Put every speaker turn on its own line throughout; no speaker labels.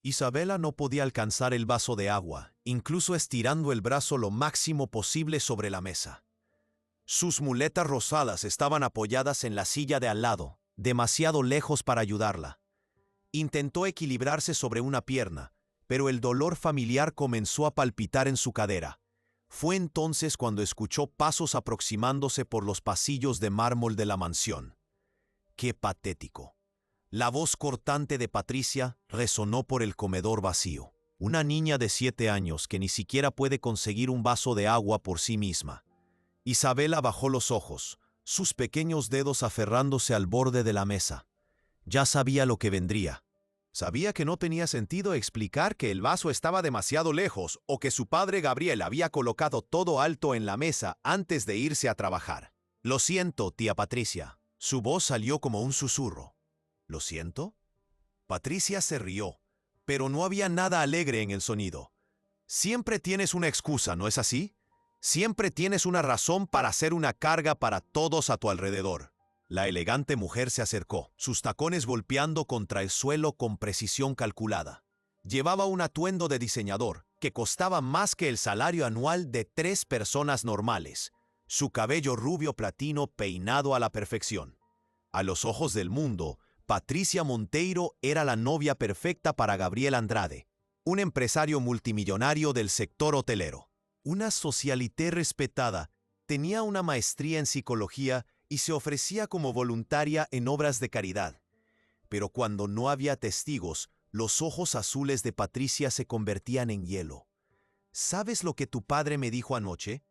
Isabela no podía alcanzar el vaso de agua, incluso estirando el brazo lo máximo posible sobre la mesa. Sus muletas rosadas estaban apoyadas en la silla de al lado, demasiado lejos para ayudarla. Intentó equilibrarse sobre una pierna, pero el dolor familiar comenzó a palpitar en su cadera. Fue entonces cuando escuchó pasos aproximándose por los pasillos de mármol de la mansión. ¡Qué patético! La voz cortante de Patricia resonó por el comedor vacío. Una niña de 7 años que ni siquiera puede conseguir un vaso de agua por sí misma. Isabela bajó los ojos, sus pequeños dedos aferrándose al borde de la mesa. Ya sabía lo que vendría. Sabía que no tenía sentido explicar que el vaso estaba demasiado lejos o que su padre Gabriel había colocado todo alto en la mesa antes de irse a trabajar. «Lo siento, tía Patricia». Su voz salió como un susurro. ¿Lo siento? Patricia se rió, pero no había nada alegre en el sonido. Siempre tienes una excusa, ¿no es así? Siempre tienes una razón para ser una carga para todos a tu alrededor. La elegante mujer se acercó, sus tacones golpeando contra el suelo con precisión calculada. Llevaba un atuendo de diseñador que costaba más que el salario anual de 3 personas normales. Su cabello rubio platino peinado a la perfección. A los ojos del mundo, Patricia Monteiro era la novia perfecta para Gabriel Andrade, un empresario multimillonario del sector hotelero. Una socialité respetada, tenía una maestría en psicología y se ofrecía como voluntaria en obras de caridad. Pero cuando no había testigos, los ojos azules de Patricia se convertían en hielo. ¿Sabes lo que tu padre me dijo anoche?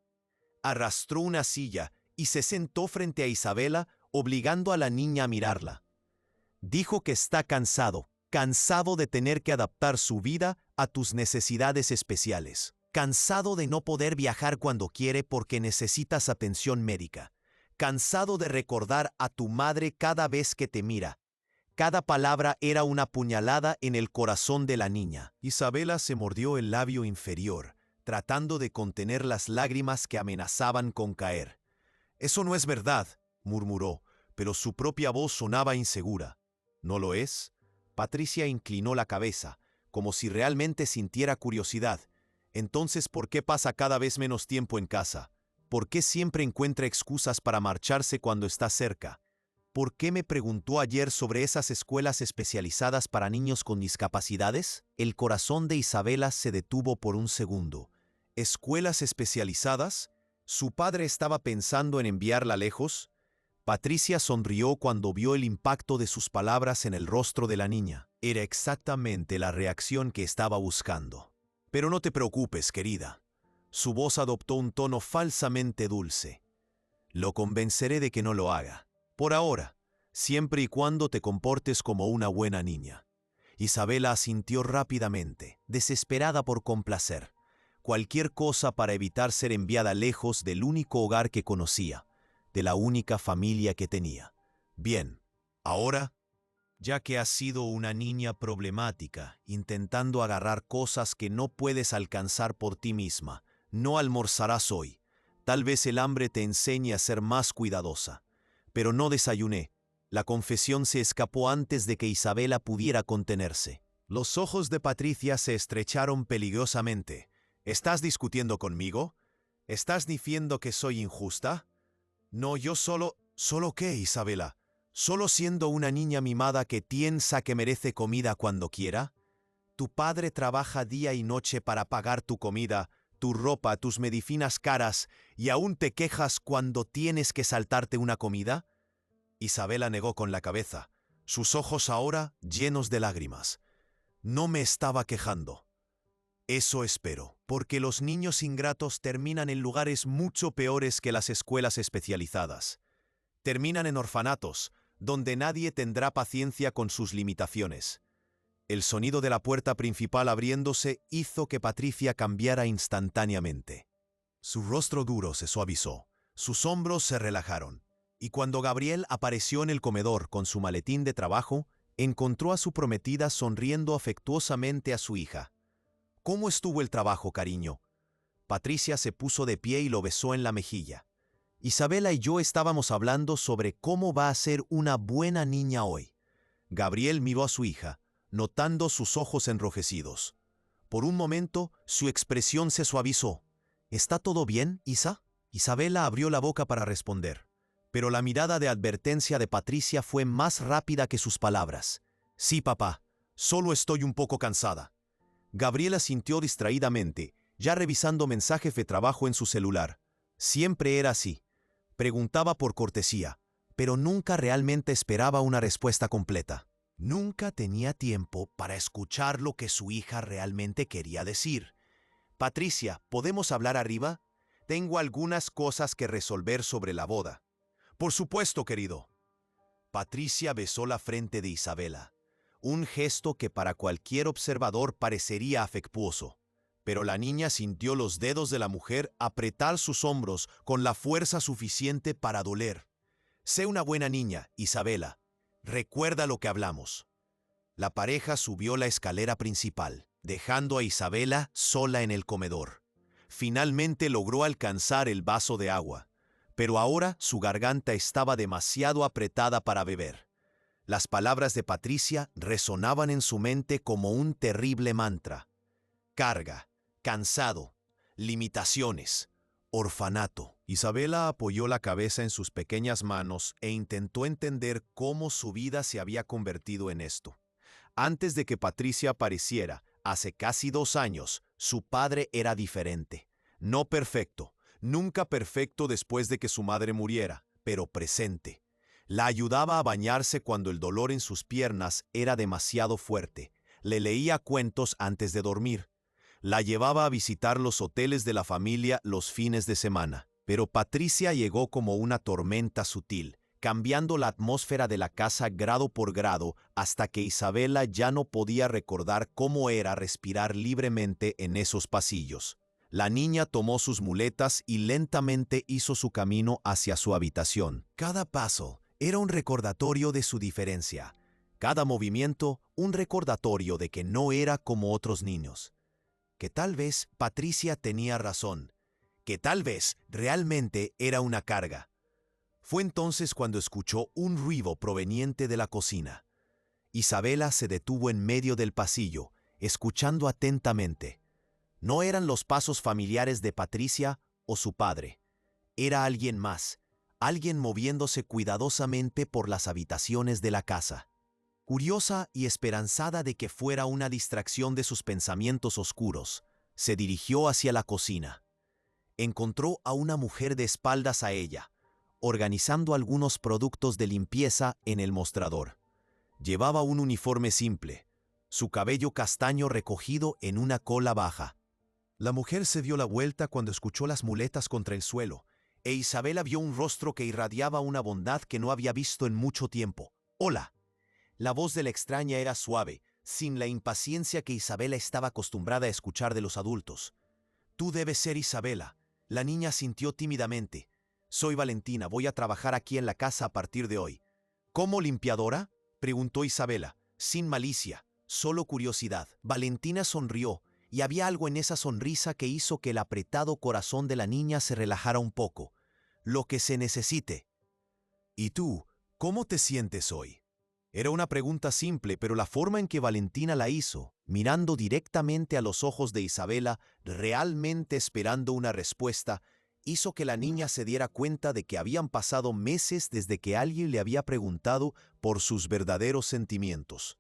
Arrastró una silla y se sentó frente a Isabela, obligando a la niña a mirarla. Dijo que está cansado de tener que adaptar su vida a tus necesidades especiales. Cansado de no poder viajar cuando quiere porque necesitas atención médica. Cansado de recordar a tu madre cada vez que te mira. Cada palabra era una puñalada en el corazón de la niña. Isabela se mordió el labio inferior, tratando de contener las lágrimas que amenazaban con caer. «Eso no es verdad», murmuró, pero su propia voz sonaba insegura. ¿No lo es? Patricia inclinó la cabeza, como si realmente sintiera curiosidad. Entonces, ¿por qué pasa cada vez menos tiempo en casa? ¿Por qué siempre encuentra excusas para marcharse cuando está cerca? ¿Por qué me preguntó ayer sobre esas escuelas especializadas para niños con discapacidades? El corazón de Isabela se detuvo por un segundo. ¿Escuelas especializadas? ¿Su padre estaba pensando en enviarla lejos? Patricia sonrió cuando vio el impacto de sus palabras en el rostro de la niña. Era exactamente la reacción que estaba buscando. «Pero no te preocupes, querida». Su voz adoptó un tono falsamente dulce. «Lo convenceré de que no lo haga. Por ahora, siempre y cuando te comportes como una buena niña». Isabela asintió rápidamente, desesperada por complacer. Cualquier cosa para evitar ser enviada lejos del único hogar que conocía, de la única familia que tenía. «Bien, ahora, ya que has sido una niña problemática, intentando agarrar cosas que no puedes alcanzar por ti misma, no almorzarás hoy. Tal vez el hambre te enseñe a ser más cuidadosa. Pero no desayuné». La confesión se escapó antes de que Isabela pudiera contenerse. Los ojos de Patricia se estrecharon peligrosamente. «¿Estás discutiendo conmigo? ¿Estás diciendo que soy injusta?» «No, yo solo...» «¿Solo qué, Isabela? ¿Solo siendo una niña mimada que piensa que merece comida cuando quiera? Tu padre trabaja día y noche para pagar tu comida, tu ropa, tus medicinas caras, y aún te quejas cuando tienes que saltarte una comida». Isabela negó con la cabeza, sus ojos ahora llenos de lágrimas. «No me estaba quejando». «Eso espero, porque los niños ingratos terminan en lugares mucho peores que las escuelas especializadas. Terminan en orfanatos, donde nadie tendrá paciencia con sus limitaciones». El sonido de la puerta principal abriéndose hizo que Patricia cambiara instantáneamente. Su rostro duro se suavizó, sus hombros se relajaron, y cuando Gabriel apareció en el comedor con su maletín de trabajo, encontró a su prometida sonriendo afectuosamente a su hija. «¿Cómo estuvo el trabajo, cariño?» Patricia se puso de pie y lo besó en la mejilla. «Isabela y yo estábamos hablando sobre cómo va a ser una buena niña hoy». Gabriel miró a su hija, notando sus ojos enrojecidos. Por un momento, su expresión se suavizó. ¿Está todo bien, Isa? Isabela abrió la boca para responder, pero la mirada de advertencia de Patricia fue más rápida que sus palabras. Sí, papá, solo estoy un poco cansada. Gabriela sintió distraídamente, ya revisando mensajes de trabajo en su celular. Siempre era así. Preguntaba por cortesía, pero nunca realmente esperaba una respuesta completa. Nunca tenía tiempo para escuchar lo que su hija realmente quería decir. Patricia, ¿podemos hablar arriba? Tengo algunas cosas que resolver sobre la boda. Por supuesto, querido. Patricia besó la frente de Isabela, un gesto que para cualquier observador parecería afectuoso. Pero la niña sintió los dedos de la mujer apretar sus hombros con la fuerza suficiente para doler. Sé una buena niña, Isabela. Recuerda lo que hablamos. La pareja subió la escalera principal, dejando a Isabela sola en el comedor. Finalmente logró alcanzar el vaso de agua, pero ahora su garganta estaba demasiado apretada para beber. Las palabras de Patricia resonaban en su mente como un terrible mantra. Carga, cansado, limitaciones, orfanato. Isabela apoyó la cabeza en sus pequeñas manos e intentó entender cómo su vida se había convertido en esto. Antes de que Patricia apareciera, hace casi 2 años, su padre era diferente. No perfecto, nunca perfecto después de que su madre muriera, pero presente. La ayudaba a bañarse cuando el dolor en sus piernas era demasiado fuerte. Le leía cuentos antes de dormir. La llevaba a visitar los hoteles de la familia los fines de semana. Pero Patricia llegó como una tormenta sutil, cambiando la atmósfera de la casa grado por grado hasta que Isabela ya no podía recordar cómo era respirar libremente en esos pasillos. La niña tomó sus muletas y lentamente hizo su camino hacia su habitación. Cada paso era un recordatorio de su diferencia. Cada movimiento un recordatorio de que no era como otros niños. Que tal vez Patricia tenía razón. Que tal vez realmente era una carga. Fue entonces cuando escuchó un ruido proveniente de la cocina. Isabela se detuvo en medio del pasillo, escuchando atentamente. No eran los pasos familiares de Patricia o su padre. Era alguien más, alguien moviéndose cuidadosamente por las habitaciones de la casa. Curiosa y esperanzada de que fuera una distracción de sus pensamientos oscuros, se dirigió hacia la cocina. Encontró a una mujer de espaldas a ella, organizando algunos productos de limpieza en el mostrador. Llevaba un uniforme simple, su cabello castaño recogido en una cola baja. La mujer se dio la vuelta cuando escuchó las muletas contra el suelo, e Isabela vio un rostro que irradiaba una bondad que no había visto en mucho tiempo. «Hola». La voz de la extraña era suave, sin la impaciencia que Isabela estaba acostumbrada a escuchar de los adultos. «Tú debes ser Isabela». La niña sintió tímidamente. «Soy Valentina, voy a trabajar aquí en la casa a partir de hoy». «¿Cómo limpiadora?», preguntó Isabela, sin malicia, solo curiosidad. Valentina sonrió, y había algo en esa sonrisa que hizo que el apretado corazón de la niña se relajara un poco. «Lo que se necesite». «¿Y tú, cómo te sientes hoy?». Era una pregunta simple, pero la forma en que Valentina la hizo, mirando directamente a los ojos de Isabela, realmente esperando una respuesta, hizo que la niña se diera cuenta de que habían pasado meses desde que alguien le había preguntado por sus verdaderos sentimientos.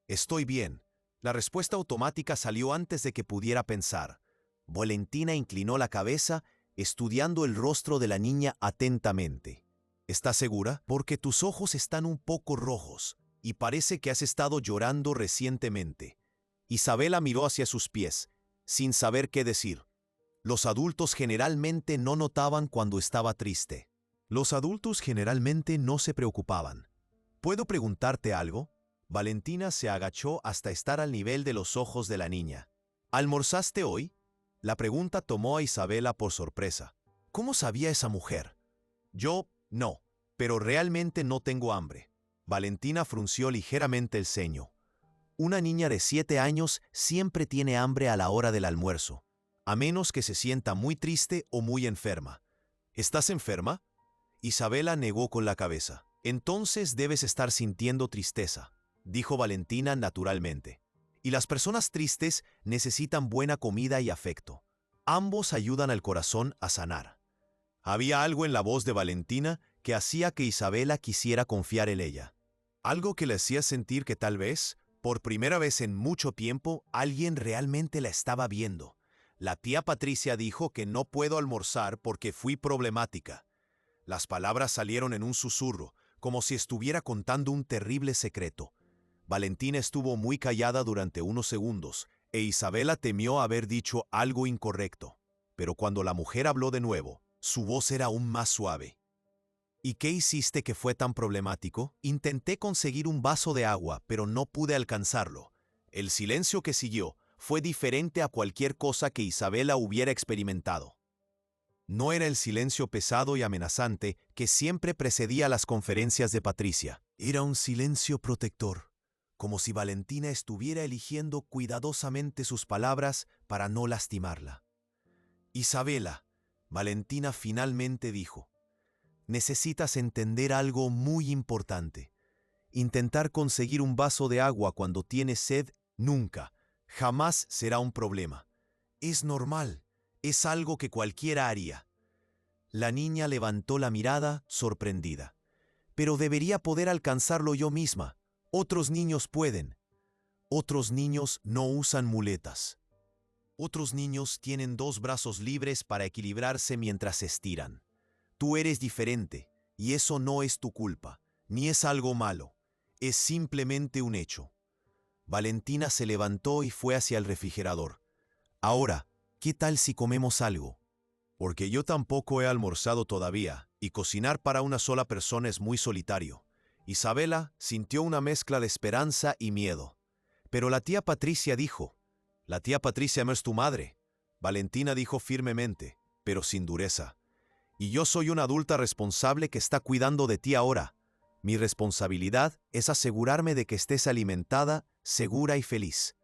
«Estoy bien». La respuesta automática salió antes de que pudiera pensar. Valentina inclinó la cabeza, estudiando el rostro de la niña atentamente. «¿Estás segura? Porque tus ojos están un poco rojos y parece que has estado llorando recientemente». Isabela miró hacia sus pies, sin saber qué decir. Los adultos generalmente no notaban cuando estaba triste. Los adultos generalmente no se preocupaban. «¿Puedo preguntarte algo?». Valentina se agachó hasta estar al nivel de los ojos de la niña. «¿Almorzaste hoy?». La pregunta tomó a Isabela por sorpresa. ¿Cómo sabía esa mujer? «Yo, no, pero realmente no tengo hambre». Valentina frunció ligeramente el ceño. Una niña de 7 años siempre tiene hambre a la hora del almuerzo, a menos que se sienta muy triste o muy enferma. ¿Estás enferma?». Isabela negó con la cabeza. «Entonces debes estar sintiendo tristeza». dijo Valentina naturalmente. Y las personas tristes necesitan buena comida y afecto. Ambos ayudan al corazón a sanar. Había algo en la voz de Valentina que hacía que Isabela quisiera confiar en ella. Algo que le hacía sentir que tal vez, por primera vez en mucho tiempo, alguien realmente la estaba viendo. La tía Patricia dijo que no puedo almorzar porque fui problemática. Las palabras salieron en un susurro, como si estuviera contando un terrible secreto. Valentina estuvo muy callada durante unos segundos, e Isabela temió haber dicho algo incorrecto. Pero cuando la mujer habló de nuevo, su voz era aún más suave. ¿Y qué hiciste que fue tan problemático? Intenté conseguir un vaso de agua, pero no pude alcanzarlo. El silencio que siguió fue diferente a cualquier cosa que Isabela hubiera experimentado. No era el silencio pesado y amenazante que siempre precedía las conferencias de Patricia. Era un silencio protector, como si Valentina estuviera eligiendo cuidadosamente sus palabras para no lastimarla. Isabela, Valentina finalmente dijo, necesitas entender algo muy importante. Intentar conseguir un vaso de agua cuando tienes sed nunca, jamás será un problema. Es normal, es algo que cualquiera haría. La niña levantó la mirada, sorprendida. Pero debería poder alcanzarlo yo misma. Otros niños pueden. Otros niños no usan muletas. Otros niños tienen 2 brazos libres para equilibrarse mientras se estiran. Tú eres diferente, y eso no es tu culpa, ni es algo malo. Es simplemente un hecho. Valentina se levantó y fue hacia el refrigerador. Ahora, ¿qué tal si comemos algo? Porque yo tampoco he almorzado todavía, y cocinar para una sola persona es muy solitario. Isabela sintió una mezcla de esperanza y miedo. Pero la tía Patricia dijo, «La tía Patricia no es tu madre». Valentina dijo firmemente, pero sin dureza. «Y yo soy una adulta responsable que está cuidando de ti ahora. Mi responsabilidad es asegurarme de que estés alimentada, segura y feliz».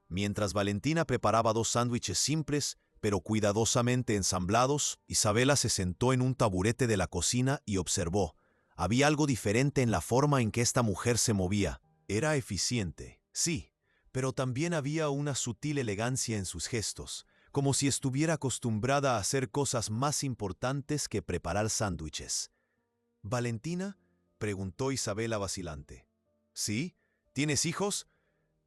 Mientras Valentina preparaba 2 sándwiches simples, pero cuidadosamente ensamblados, Isabela se sentó en un taburete de la cocina y observó. Había algo diferente en la forma en que esta mujer se movía. Era eficiente, sí, pero también había una sutil elegancia en sus gestos, como si estuviera acostumbrada a hacer cosas más importantes que preparar sándwiches. «¿Valentina?», preguntó Isabela vacilante. «¿Sí? ¿Tienes hijos?».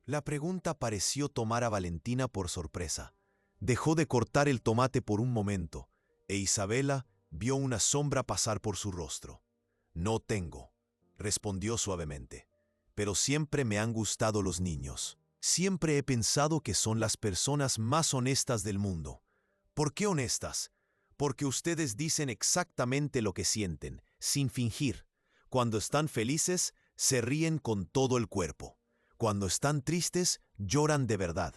La pregunta pareció tomar a Valentina por sorpresa. Dejó de cortar el tomate por un momento, e Isabela vio una sombra pasar por su rostro. «No tengo», respondió suavemente, «pero siempre me han gustado los niños. Siempre he pensado que son las personas más honestas del mundo». «¿Por qué honestas?». «Porque ustedes dicen exactamente lo que sienten, sin fingir. Cuando están felices, se ríen con todo el cuerpo. Cuando están tristes, lloran de verdad.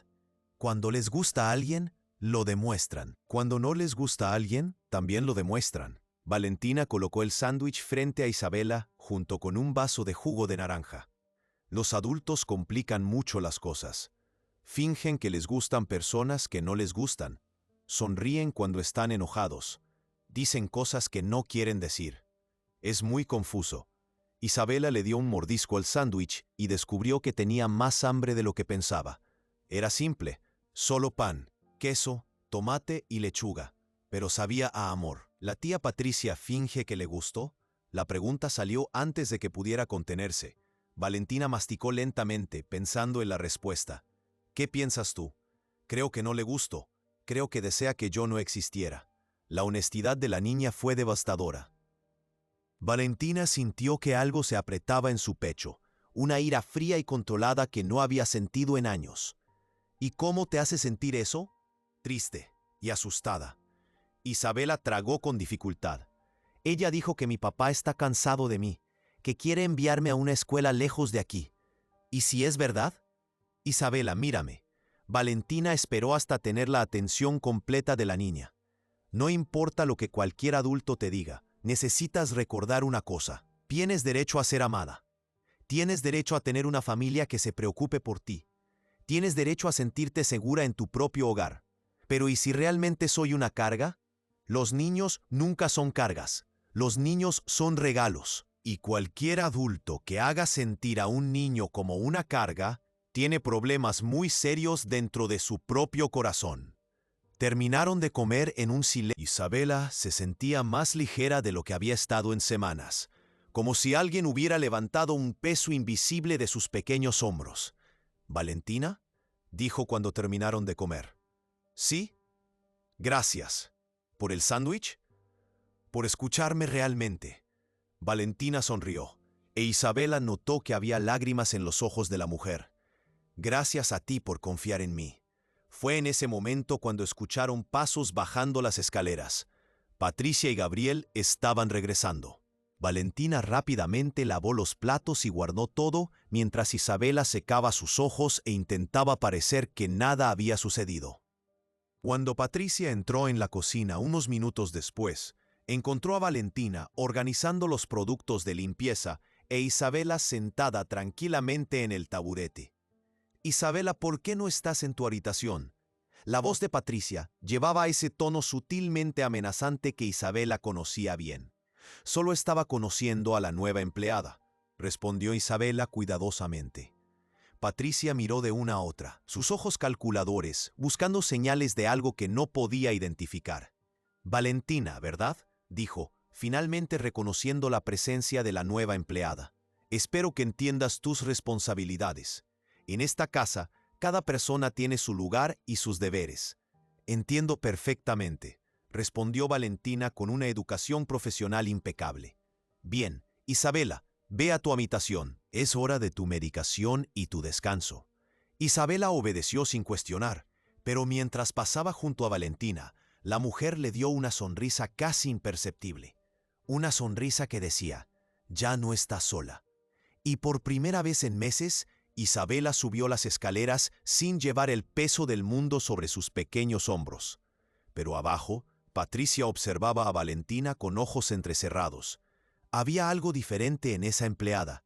Cuando les gusta a alguien, lo demuestran. Cuando no les gusta a alguien, también lo demuestran». Valentina colocó el sándwich frente a Isabela junto con un vaso de jugo de naranja. Los adultos complican mucho las cosas. Fingen que les gustan personas que no les gustan. Sonríen cuando están enojados. Dicen cosas que no quieren decir. Es muy confuso. Isabela le dio un mordisco al sándwich y descubrió que tenía más hambre de lo que pensaba. Era simple, solo pan, queso, tomate y lechuga, pero sabía a amor. ¿La tía Patricia finge que le gustó? La pregunta salió antes de que pudiera contenerse. Valentina masticó lentamente, pensando en la respuesta. «¿Qué piensas tú?». «Creo que no le gusto. Creo que desea que yo no existiera». La honestidad de la niña fue devastadora. Valentina sintió que algo se apretaba en su pecho, una ira fría y controlada que no había sentido en años. «¿Y cómo te hace sentir eso?». «Triste y asustada». Isabela tragó con dificultad. «Ella dijo que mi papá está cansado de mí, que quiere enviarme a una escuela lejos de aquí. ¿Y si es verdad?». «Isabela, mírame». Valentina esperó hasta tener la atención completa de la niña. «No importa lo que cualquier adulto te diga, necesitas recordar una cosa. Tienes derecho a ser amada. Tienes derecho a tener una familia que se preocupe por ti. Tienes derecho a sentirte segura en tu propio hogar. Pero ¿y si realmente soy una carga?». «Los niños nunca son cargas. Los niños son regalos». Y cualquier adulto que haga sentir a un niño como una carga, tiene problemas muy serios dentro de su propio corazón. Terminaron de comer en un silencio. Isabela se sentía más ligera de lo que había estado en semanas, como si alguien hubiera levantado un peso invisible de sus pequeños hombros. ¿Valentina?, dijo cuando terminaron de comer. ¿Sí? Gracias. ¿Por el sándwich? Por escucharme realmente. Valentina sonrió, e Isabela notó que había lágrimas en los ojos de la mujer. Gracias a ti por confiar en mí. Fue en ese momento cuando escucharon pasos bajando las escaleras. Patricia y Gabriel estaban regresando. Valentina rápidamente lavó los platos y guardó todo mientras Isabela secaba sus ojos e intentaba parecer que nada había sucedido. Cuando Patricia entró en la cocina unos minutos después, encontró a Valentina organizando los productos de limpieza e Isabela sentada tranquilamente en el taburete. Isabela, ¿por qué no estás en tu habitación? La voz de Patricia llevaba ese tono sutilmente amenazante que Isabela conocía bien. Solo estaba conociendo a la nueva empleada, respondió Isabela cuidadosamente. Patricia miró de una a otra, sus ojos calculadores, buscando señales de algo que no podía identificar. Valentina, ¿verdad?, dijo, finalmente reconociendo la presencia de la nueva empleada. Espero que entiendas tus responsabilidades. En esta casa, cada persona tiene su lugar y sus deberes. Entiendo perfectamente, respondió Valentina con una educación profesional impecable. Bien, Isabela, ve a tu habitación. Es hora de tu medicación y tu descanso. Isabela obedeció sin cuestionar, pero mientras pasaba junto a Valentina, la mujer le dio una sonrisa casi imperceptible. Una sonrisa que decía, ya no estás sola. Y por primera vez en meses, Isabela subió las escaleras sin llevar el peso del mundo sobre sus pequeños hombros. Pero abajo, Patricia observaba a Valentina con ojos entrecerrados. Había algo diferente en esa empleada,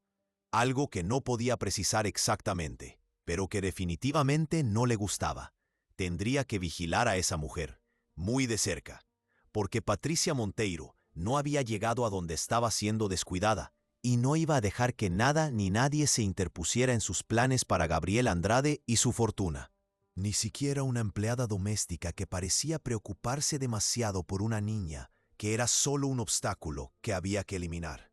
algo que no podía precisar exactamente, pero que definitivamente no le gustaba. Tendría que vigilar a esa mujer, muy de cerca, porque Patricia Monteiro no había llegado a donde estaba siendo descuidada, y no iba a dejar que nada ni nadie se interpusiera en sus planes para Gabriel Andrade y su fortuna. Ni siquiera una empleada doméstica que parecía preocuparse demasiado por una niña que era solo un obstáculo que había que eliminar.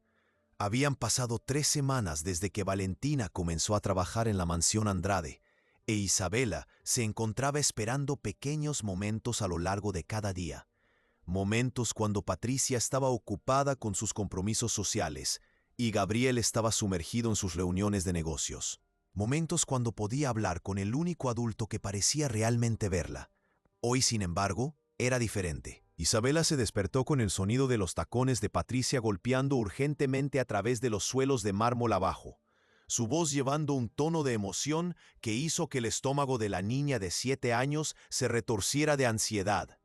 Habían pasado 3 semanas desde que Valentina comenzó a trabajar en la mansión Andrade, e Isabela se encontraba esperando pequeños momentos a lo largo de cada día. Momentos cuando Patricia estaba ocupada con sus compromisos sociales y Gabriel estaba sumergido en sus reuniones de negocios. Momentos cuando podía hablar con el único adulto que parecía realmente verla. Hoy, sin embargo, era diferente. Isabela se despertó con el sonido de los tacones de Patricia golpeando urgentemente a través de los suelos de mármol abajo, su voz llevando un tono de emoción que hizo que el estómago de la niña de 7 años se retorciera de ansiedad.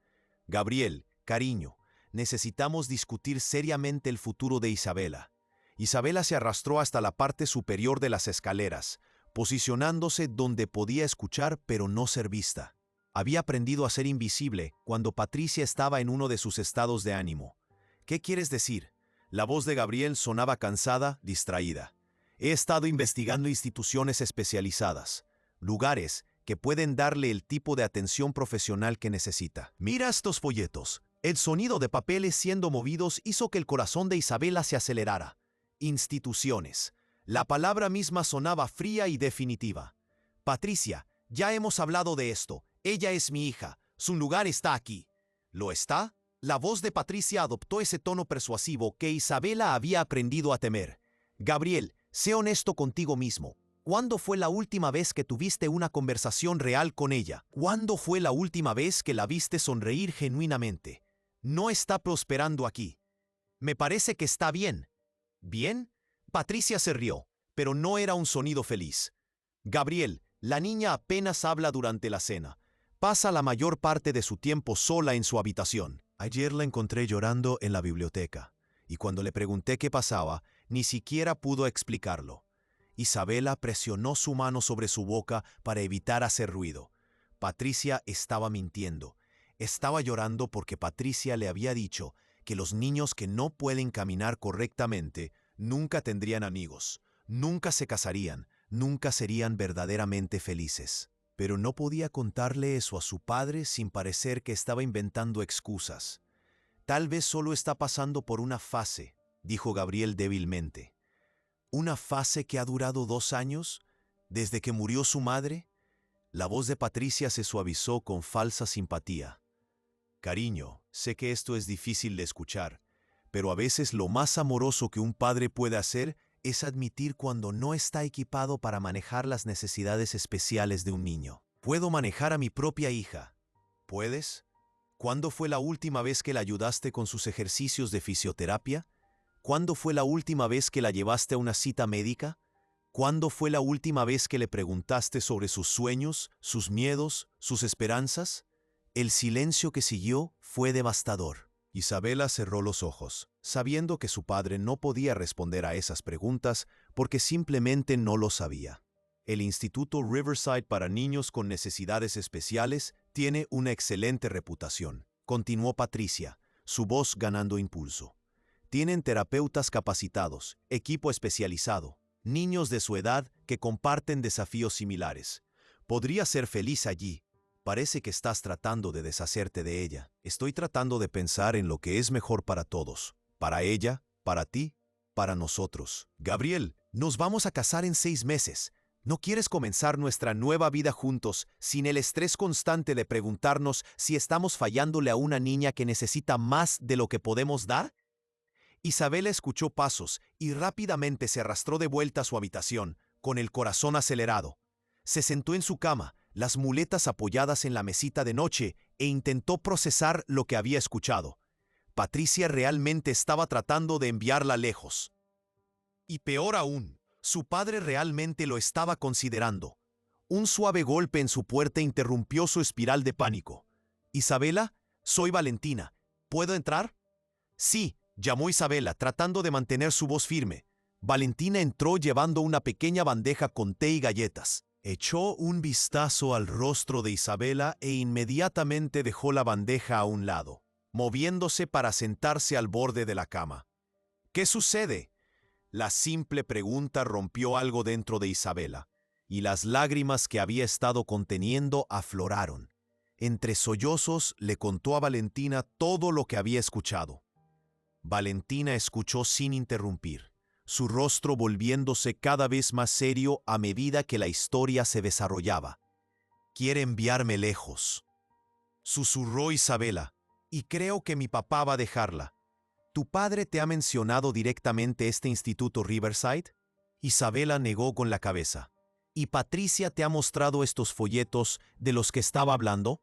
Gabriel, cariño, necesitamos discutir seriamente el futuro de Isabela. Isabela se arrastró hasta la parte superior de las escaleras, posicionándose donde podía escuchar pero no ser vista. Había aprendido a ser invisible cuando Patricia estaba en uno de sus estados de ánimo. ¿Qué quieres decir? La voz de Gabriel sonaba cansada, distraída. He estado investigando instituciones especializadas, lugares que pueden darle el tipo de atención profesional que necesita. Mira estos folletos. El sonido de papeles siendo movidos hizo que el corazón de Isabela se acelerara. Instituciones. La palabra misma sonaba fría y definitiva. Patricia, ya hemos hablado de esto. Ella es mi hija. Su lugar está aquí. ¿Lo está? La voz de Patricia adoptó ese tono persuasivo que Isabela había aprendido a temer. Gabriel, sé honesto contigo mismo. ¿Cuándo fue la última vez que tuviste una conversación real con ella? ¿Cuándo fue la última vez que la viste sonreír genuinamente? No está prosperando aquí. Me parece que está bien. ¿Bien? Patricia se rió, pero no era un sonido feliz. Gabriel, la niña apenas habla durante la cena. Pasa la mayor parte de su tiempo sola en su habitación. Ayer la encontré llorando en la biblioteca, y cuando le pregunté qué pasaba, ni siquiera pudo explicarlo. Isabela presionó su mano sobre su boca para evitar hacer ruido. Patricia estaba mintiendo. Estaba llorando porque Patricia le había dicho que los niños que no pueden caminar correctamente Nunca tendrían amigos, nunca se casarían, nunca serían verdaderamente felices. Pero no podía contarle eso a su padre sin parecer que estaba inventando excusas. Tal vez solo está pasando por una fase, dijo Gabriel débilmente. ¿Una fase que ha durado 2 años? ¿Desde que murió su madre? La voz de Patricia se suavizó con falsa simpatía. Cariño, sé que esto es difícil de escuchar, pero a veces lo más amoroso que un padre puede hacer es admitir cuando no está equipado para manejar las necesidades especiales de un niño. Puedo manejar a mi propia hija. ¿Puedes? ¿Cuándo fue la última vez que la ayudaste con sus ejercicios de fisioterapia? ¿Cuándo fue la última vez que la llevaste a una cita médica? ¿Cuándo fue la última vez que le preguntaste sobre sus sueños, sus miedos, sus esperanzas? El silencio que siguió fue devastador. Isabela cerró los ojos, sabiendo que su padre no podía responder a esas preguntas porque simplemente no lo sabía. El Instituto Riverside para Niños con Necesidades Especiales tiene una excelente reputación, continuó Patricia, su voz ganando impulso. Tienen terapeutas capacitados, equipo especializado, niños de su edad que comparten desafíos similares. Podría ser feliz allí. Parece que estás tratando de deshacerte de ella. Estoy tratando de pensar en lo que es mejor para todos. Para ella, para ti, para nosotros. Gabriel, nos vamos a casar en 6 meses. ¿No quieres comenzar nuestra nueva vida juntos sin el estrés constante de preguntarnos si estamos fallándole a una niña que necesita más de lo que podemos dar? Isabela escuchó pasos y rápidamente se arrastró de vuelta a su habitación, con el corazón acelerado. Se sentó en su cama, las muletas apoyadas en la mesita de noche, e intentó procesar lo que había escuchado. Patricia realmente estaba tratando de enviarla lejos. Y peor aún, su padre realmente lo estaba considerando. Un suave golpe en su puerta interrumpió su espiral de pánico. «Isabela, soy Valentina. ¿Puedo entrar?» «Sí», llamó Isabela, tratando de mantener su voz firme. Valentina entró llevando una pequeña bandeja con té y galletas. Echó un vistazo al rostro de Isabela e inmediatamente dejó la bandeja a un lado, moviéndose para sentarse al borde de la cama. «¿Qué sucede?». La simple pregunta rompió algo dentro de Isabela, y las lágrimas que había estado conteniendo afloraron. Entre sollozos le contó a Valentina todo lo que había escuchado. Valentina escuchó sin interrumpir, su rostro volviéndose cada vez más serio a medida que la historia se desarrollaba. «Quiere enviarme lejos», susurró Isabela, «y creo que mi papá va a dejarla». «¿Tu padre te ha mencionado directamente este Instituto Riverside?». Isabela negó con la cabeza. «¿Y Patricia te ha mostrado estos folletos de los que estaba hablando?».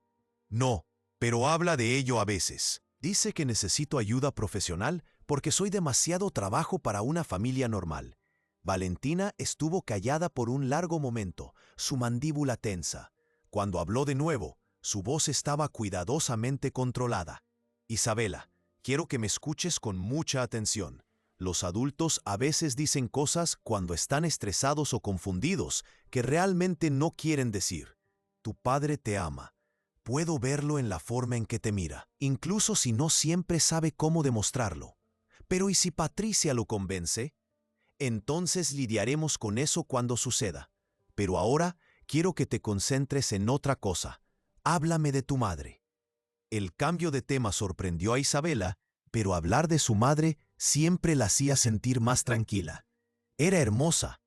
«No, pero habla de ello a veces. Dice que necesito ayuda profesional porque soy demasiado trabajo para una familia normal». Valentina estuvo callada por un largo momento, su mandíbula tensa. Cuando habló de nuevo, su voz estaba cuidadosamente controlada. «Isabela, quiero que me escuches con mucha atención. Los adultos a veces dicen cosas cuando están estresados o confundidos que realmente no quieren decir. Tu padre te ama. Puedo verlo en la forma en que te mira, incluso si no siempre sabe cómo demostrarlo. Pero ¿y si Patricia lo convence? Entonces lidiaremos con eso cuando suceda. Pero ahora quiero que te concentres en otra cosa. Háblame de tu madre». El cambio de tema sorprendió a Isabela, pero hablar de su madre siempre la hacía sentir más tranquila. Era hermosa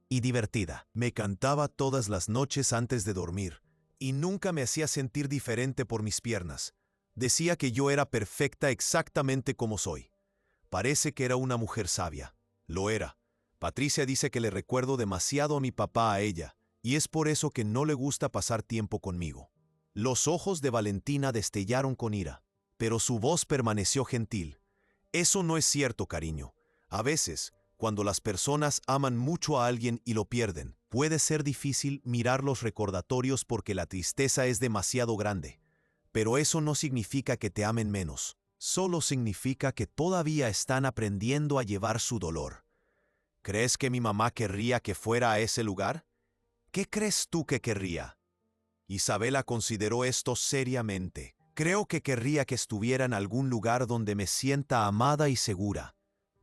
y divertida. Me cantaba todas las noches antes de dormir, y nunca me hacía sentir diferente por mis piernas. Decía que yo era perfecta exactamente como soy. Parece que era una mujer sabia. Lo era. Patricia dice que le recuerdo demasiado a mi papá a ella, y es por eso que no le gusta pasar tiempo conmigo. Los ojos de Valentina destellaron con ira, pero su voz permaneció gentil. «Eso no es cierto, cariño. A veces, cuando las personas aman mucho a alguien y lo pierden, puede ser difícil mirar los recordatorios porque la tristeza es demasiado grande. Pero eso no significa que te amen menos. Solo significa que todavía están aprendiendo a llevar su dolor. ¿Crees que mi mamá querría que fuera a ese lugar? ¿Qué crees tú que querría?». Isabela consideró esto seriamente. «Creo que querría que estuviera en algún lugar donde me sienta amada y segura.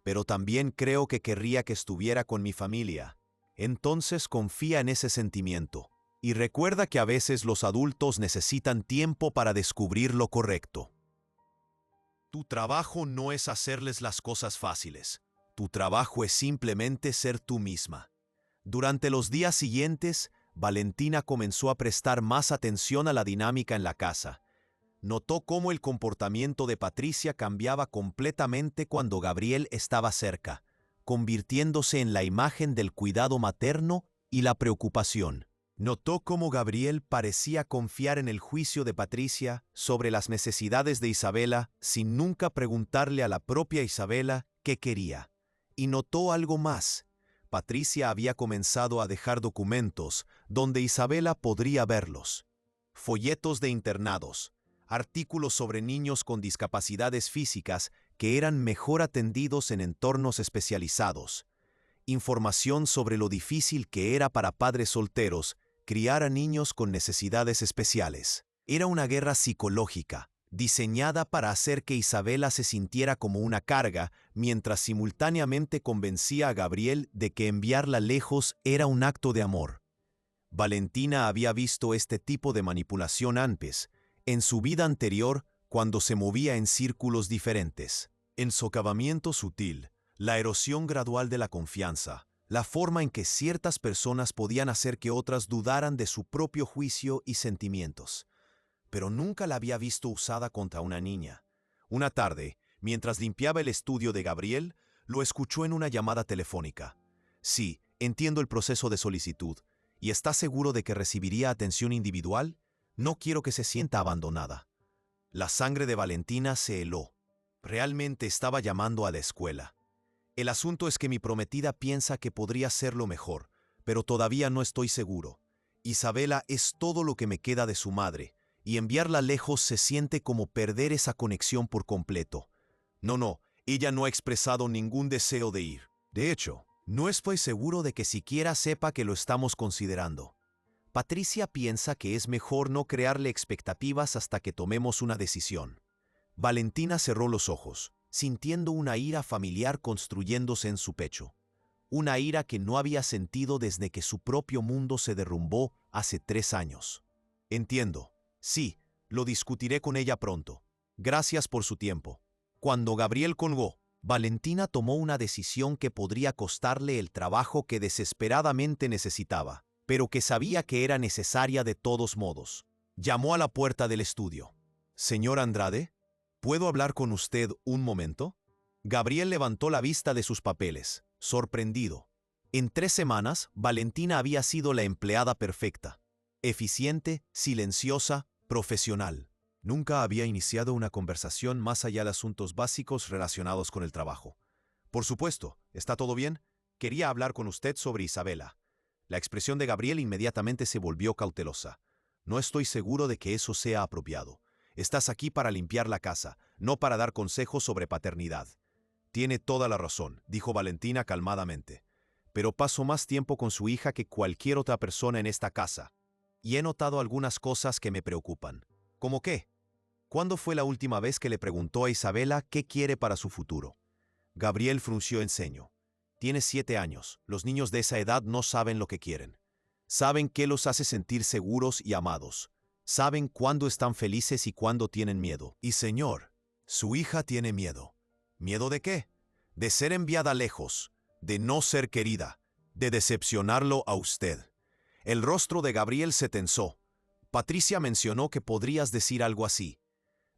pero también creo que querría que estuviera con mi familia. Entonces confía en ese sentimiento y recuerda que a veces los adultos necesitan tiempo para descubrir lo correcto. Tu trabajo no es hacerles las cosas fáciles. Tu trabajo es simplemente ser tú misma. Durante los días siguientes, Valentina comenzó a prestar más atención a la dinámica en la casa. Notó cómo el comportamiento de Patricia cambiaba completamente cuando Gabriel estaba cerca, convirtiéndose en la imagen del cuidado materno y la preocupación. Notó cómo Gabriel parecía confiar en el juicio de Patricia sobre las necesidades de Isabela sin nunca preguntarle a la propia Isabela qué quería. Y notó algo más. Patricia había comenzado a dejar documentos donde Isabela podría verlos. Folletos de internados, artículos sobre niños con discapacidades físicas que eran mejor atendidos en entornos especializados, información sobre lo difícil que era para padres solteros criar a niños con necesidades especiales. Era una guerra psicológica, diseñada para hacer que Isabela se sintiera como una carga, mientras simultáneamente convencía a Gabriel de que enviarla lejos era un acto de amor. Valentina había visto este tipo de manipulación antes, en su vida anterior, cuando se movía en círculos diferentes. El socavamiento sutil, la erosión gradual de la confianza, la forma en que ciertas personas podían hacer que otras dudaran de su propio juicio y sentimientos. Pero nunca la había visto usada contra una niña. Una tarde, mientras limpiaba el estudio de Gabriel, lo escuchó en una llamada telefónica. Sí, entiendo el proceso de solicitud. ¿Y está seguro de que recibiría atención individual? No quiero que se sienta abandonada. La sangre de Valentina se heló. Realmente estaba llamando a la escuela. El asunto es que mi prometida piensa que podría serlo mejor, pero todavía no estoy seguro. Isabela es todo lo que me queda de su madre, y enviarla lejos se siente como perder esa conexión por completo. No, ella no ha expresado ningún deseo de ir. De hecho, no estoy seguro de que siquiera sepa que lo estamos considerando. Patricia piensa que es mejor no crearle expectativas hasta que tomemos una decisión. Valentina cerró los ojos, sintiendo una ira familiar construyéndose en su pecho. Una ira que no había sentido desde que su propio mundo se derrumbó hace 3 años. Entiendo. Sí, lo discutiré con ella pronto. Gracias por su tiempo. Cuando Gabriel colgó, Valentina tomó una decisión que podría costarle el trabajo que desesperadamente necesitaba, pero que sabía que era necesaria de todos modos. Llamó a la puerta del estudio. «Señor Andrade, ¿puedo hablar con usted un momento?» Gabriel levantó la vista de sus papeles, sorprendido. En 3 semanas, Valentina había sido la empleada perfecta. Eficiente, silenciosa, profesional. Nunca había iniciado una conversación más allá de asuntos básicos relacionados con el trabajo. «Por supuesto, ¿está todo bien? Quería hablar con usted sobre Isabela». La expresión de Gabriel inmediatamente se volvió cautelosa. «No estoy seguro de que eso sea apropiado. Estás aquí para limpiar la casa, no para dar consejos sobre paternidad». «Tiene toda la razón», dijo Valentina calmadamente. «Pero paso más tiempo con su hija que cualquier otra persona en esta casa. Y he notado algunas cosas que me preocupan». ¿Cómo qué? ¿Cuándo fue la última vez que le preguntó a Isabela qué quiere para su futuro? Gabriel frunció el ceño. «Tiene 7 años. Los niños de esa edad no saben lo que quieren. Saben qué los hace sentir seguros y amados. Saben cuándo están felices y cuándo tienen miedo. Y señor, su hija tiene miedo. ¿Miedo de qué? De ser enviada lejos, de no ser querida, de decepcionarlo a usted». El rostro de Gabriel se tensó. Patricia mencionó que podrías decir algo así.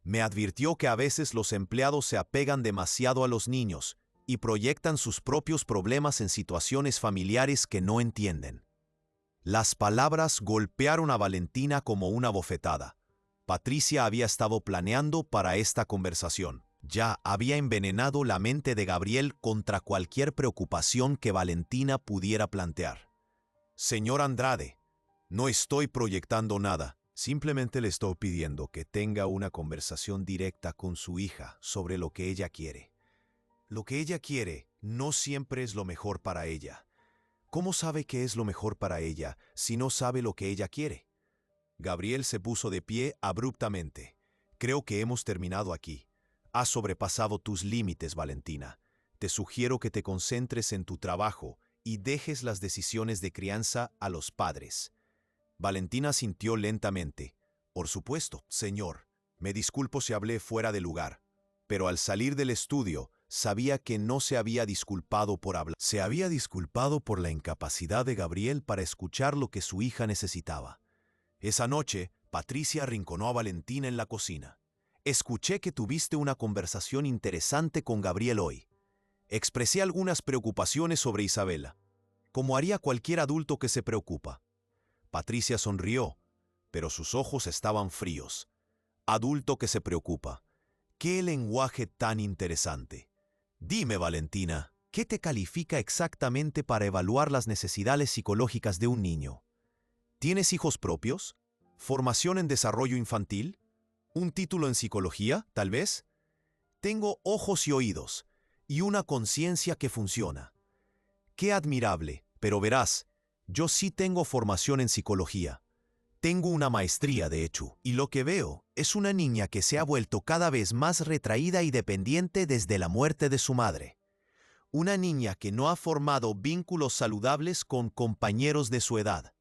Me advirtió que a veces los empleados se apegan demasiado a los niños y proyectan sus propios problemas en situaciones familiares que no entienden. Las palabras golpearon a Valentina como una bofetada. Patricia había estado planeando para esta conversación. Ya había envenenado la mente de Gabriel contra cualquier preocupación que Valentina pudiera plantear. «Señor Andrade, no estoy proyectando nada. Simplemente le estoy pidiendo que tenga una conversación directa con su hija sobre lo que ella quiere. Lo que ella quiere no siempre es lo mejor para ella. ¿Cómo sabe qué es lo mejor para ella si no sabe lo que ella quiere?» Gabriel se puso de pie abruptamente. «Creo que hemos terminado aquí. Has sobrepasado tus límites, Valentina. Te sugiero que te concentres en tu trabajo y dejes las decisiones de crianza a los padres. Valentina asintió lentamente. Por supuesto, señor. Me disculpo si hablé fuera de lugar. Pero al salir del estudio, sabía que no se había disculpado por hablar. Se había disculpado por la incapacidad de Gabriel para escuchar lo que su hija necesitaba. Esa noche, Patricia arrinconó a Valentina en la cocina. Escuché que tuviste una conversación interesante con Gabriel hoy. Expresé algunas preocupaciones sobre Isabela, como haría cualquier adulto que se preocupa. Patricia sonrió, pero sus ojos estaban fríos. Adulto que se preocupa. ¡Qué lenguaje tan interesante! Dime, Valentina, ¿qué te califica exactamente para evaluar las necesidades psicológicas de un niño? ¿Tienes hijos propios? ¿Formación en desarrollo infantil? ¿Un título en psicología, tal vez? Tengo ojos y oídos, y una conciencia que funciona. ¡Qué admirable! Pero verás, yo sí tengo formación en psicología. Tengo una maestría, de hecho, y lo que veo es una niña que se ha vuelto cada vez más retraída y dependiente desde la muerte de su madre. Una niña que no ha formado vínculos saludables con compañeros de su edad.